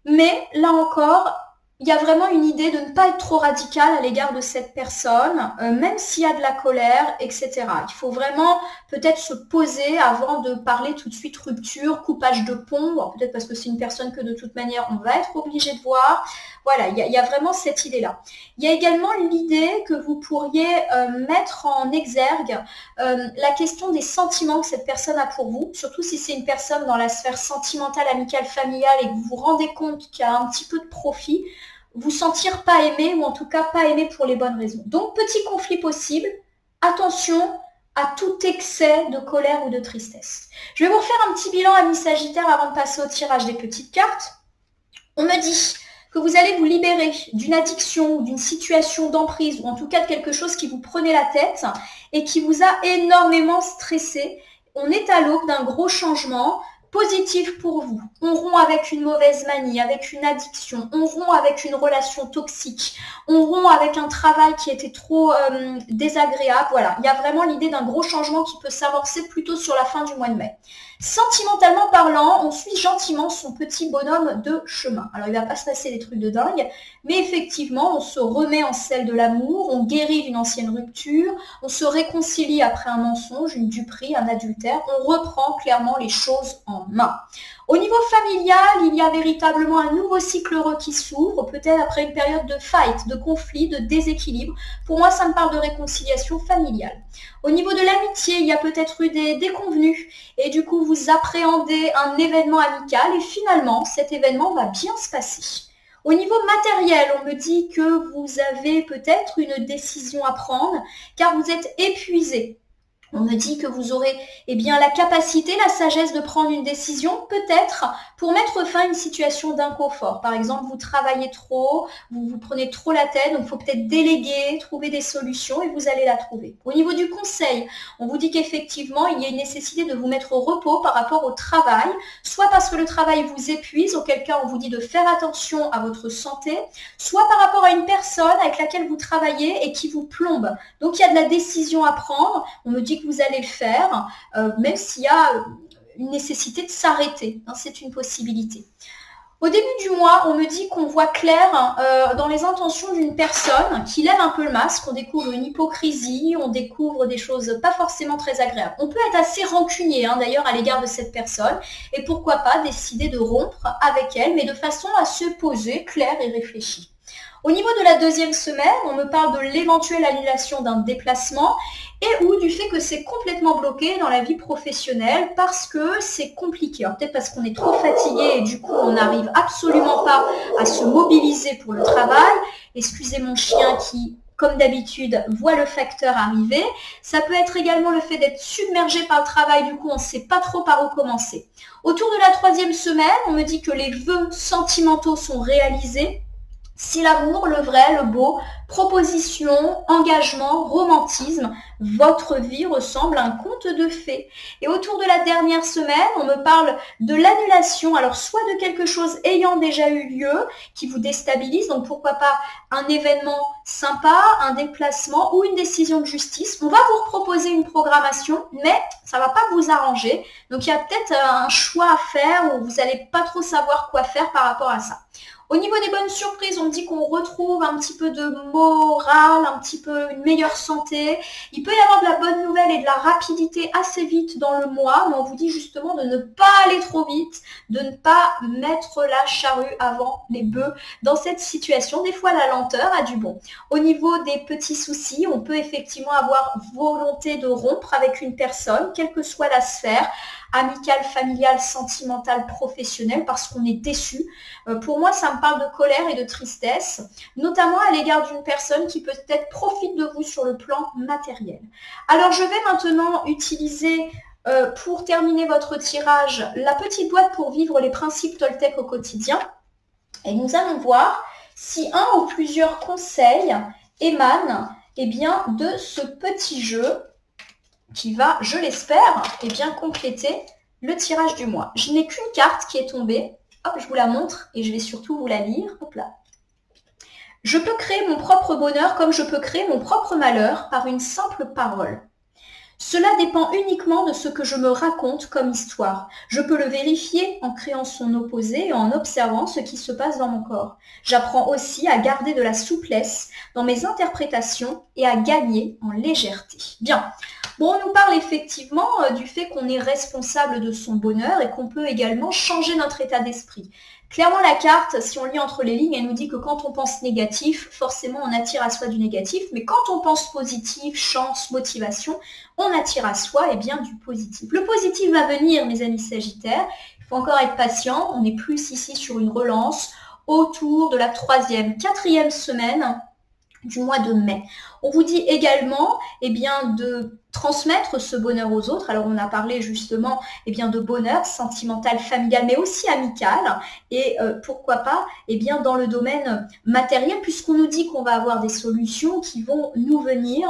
mais là encore, il y a vraiment une idée de ne pas être trop radical à l'égard de cette personne, même s'il y a de la colère, etc. Il faut vraiment peut-être se poser avant de parler tout de suite rupture, coupage de pont, bon, peut-être parce que c'est une personne que de toute manière on va être obligé de voir. Voilà, il y a vraiment cette idée-là. Il y a également l'idée que vous pourriez mettre en exergue la question des sentiments que cette personne a pour vous, surtout si c'est une personne dans la sphère sentimentale, amicale, familiale et que vous vous rendez compte qu'il y a un petit peu de profit, vous sentir pas aimé ou en tout cas pas aimé pour les bonnes raisons. Donc petit conflit possible, attention à tout excès de colère ou de tristesse. Je vais vous refaire un petit bilan amis Sagittaire avant de passer au tirage des petites cartes. On me dit que vous allez vous libérer d'une addiction ou d'une situation d'emprise ou en tout cas de quelque chose qui vous prenait la tête et qui vous a énormément stressé. On est à l'aube d'un gros changement positif pour vous. On rompt avec une mauvaise manie, avec une addiction, on rompt avec une relation toxique, on rompt avec un travail qui était trop désagréable. Voilà, il y a vraiment l'idée d'un gros changement qui peut s'amorcer plutôt sur la fin du mois de mai. Sentimentalement parlant, on suit gentiment son petit bonhomme de chemin. Alors, il ne va pas se passer des trucs de dingue, mais effectivement, on se remet en selle de l'amour, on guérit d'une ancienne rupture, on se réconcilie après un mensonge, une duperie, un adultère, on reprend clairement les choses en main. Au niveau familial, il y a véritablement un nouveau cycle heureux qui s'ouvre, peut-être après une période de fight, de conflit, de déséquilibre. Pour moi, ça me parle de réconciliation familiale. Au niveau de l'amitié, il y a peut-être eu des déconvenues et du coup, vous appréhendez un événement amical et finalement, cet événement va bien se passer. Au niveau matériel, on me dit que vous avez peut-être une décision à prendre car vous êtes épuisé. On me dit que vous aurez la capacité, la sagesse de prendre une décision, peut-être pour mettre fin à une situation d'inconfort. Par exemple, vous travaillez trop, vous vous prenez trop la tête, donc il faut peut-être déléguer, trouver des solutions et vous allez la trouver. Au niveau du conseil, on vous dit qu'effectivement, il y a une nécessité de vous mettre au repos par rapport au travail, soit parce que le travail vous épuise, auquel cas on vous dit de faire attention à votre santé, soit par rapport à une personne avec laquelle vous travaillez et qui vous plombe. Donc il y a de la décision à prendre, on me dit que vous allez le faire, même s'il y a une nécessité de s'arrêter. Hein, c'est une possibilité. Au début du mois, on me dit qu'on voit clair dans les intentions d'une personne qui lève un peu le masque, on découvre une hypocrisie, on découvre des choses pas forcément très agréables. On peut être assez rancunier d'ailleurs à l'égard de cette personne et pourquoi pas décider de rompre avec elle, mais de façon à se poser clair et réfléchi. Au niveau de la deuxième semaine, on me parle de l'éventuelle annulation d'un déplacement et ou du fait que c'est complètement bloqué dans la vie professionnelle parce que c'est compliqué. Alors peut-être parce qu'on est trop fatigué et du coup on n'arrive absolument pas à se mobiliser pour le travail. Excusez mon chien qui, comme d'habitude, voit le facteur arriver. Ça peut être également le fait d'être submergé par le travail, du coup on ne sait pas trop par où commencer. Autour de la troisième semaine, on me dit que les vœux sentimentaux sont réalisés. C'est l'amour, le vrai, le beau, proposition, engagement, romantisme. Votre vie ressemble à un conte de fées. Et autour de la dernière semaine, on me parle de l'annulation, alors soit de quelque chose ayant déjà eu lieu, qui vous déstabilise, donc pourquoi pas un événement sympa, un déplacement ou une décision de justice. On va vous proposer une programmation, mais ça ne va pas vous arranger. Donc il y a peut-être un choix à faire où vous n'allez pas trop savoir quoi faire par rapport à ça. Au niveau des bonnes surprises, on me dit qu'on retrouve un petit peu de morale, un petit peu une meilleure santé. Il peut y avoir de la bonne nouvelle et de la rapidité assez vite dans le mois, mais on vous dit justement de ne pas aller trop vite, de ne pas mettre la charrue avant les bœufs dans cette situation. Des fois, la lenteur a du bon. Au niveau des petits soucis, on peut effectivement avoir volonté de rompre avec une personne, quelle que soit la sphère, amical, familial, sentimental, professionnel, parce qu'on est déçu. Pour moi, ça me parle de colère et de tristesse, notamment à l'égard d'une personne qui peut-être profite de vous sur le plan matériel. Alors, je vais maintenant utiliser, pour terminer votre tirage, la petite boîte pour vivre les principes Toltec au quotidien. Et nous allons voir si un ou plusieurs conseils émanent de ce petit jeu qui va, je l'espère, compléter le tirage du mois. Je n'ai qu'une carte qui est tombée. Hop, je vous la montre et je vais surtout vous la lire. Hop là. Je peux créer mon propre bonheur comme je peux créer mon propre malheur par une simple parole. Cela dépend uniquement de ce que je me raconte comme histoire. Je peux le vérifier en créant son opposé et en observant ce qui se passe dans mon corps. J'apprends aussi à garder de la souplesse dans mes interprétations et à gagner en légèreté. Bien. Bon, on nous parle effectivement du fait qu'on est responsable de son bonheur et qu'on peut également changer notre état d'esprit. Clairement, la carte, si on lit entre les lignes, elle nous dit que quand on pense négatif, forcément, on attire à soi du négatif. Mais quand on pense positif, chance, motivation, on attire à soi du positif. Le positif va venir, mes amis Sagittaires. Il faut encore être patient. On est plus ici sur une relance autour de la 3e, 4e semaine du mois de mai. On vous dit également de transmettre ce bonheur aux autres. Alors on a parlé justement de bonheur sentimental, familial, mais aussi amical et pourquoi pas dans le domaine matériel, puisqu'on nous dit qu'on va avoir des solutions qui vont nous venir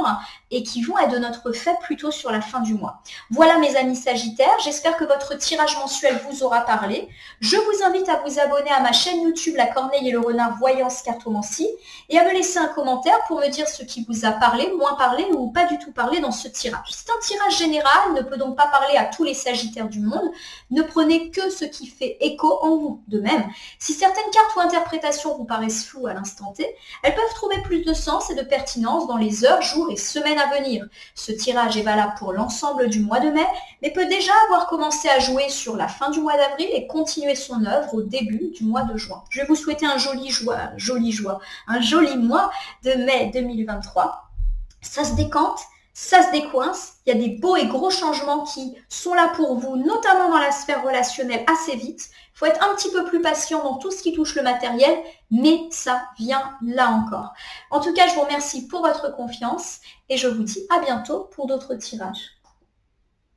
et qui vont être de notre fait plutôt sur la fin du mois. Voilà mes amis Sagittaires, j'espère que votre tirage mensuel vous aura parlé. Je vous invite à vous abonner à ma chaîne YouTube La Corneille et le Renard Voyance Cartomancie et à me laisser un commentaire pour me dire ce qui vous a parlé, moins parlé ou pas du tout parlé dans ce tirage. C'est un tirage général, ne peut donc pas parler à tous les Sagittaires du monde. Ne prenez que ce qui fait écho en vous. De même, si certaines cartes ou interprétations vous paraissent floues à l'instant T, elles peuvent trouver plus de sens et de pertinence dans les heures, jours et semaines à venir. Ce tirage est valable pour l'ensemble du mois de mai, mais peut déjà avoir commencé à jouer sur la fin du mois d'avril et continuer son œuvre au début du mois de juin. Je vais vous souhaiter un joli mois de mai 2023. Ça se décante, ça se décoince, il y a des beaux et gros changements qui sont là pour vous, notamment dans la sphère relationnelle assez vite. Il faut être un petit peu plus patient dans tout ce qui touche le matériel, mais ça vient là encore. En tout cas, je vous remercie pour votre confiance et je vous dis à bientôt pour d'autres tirages.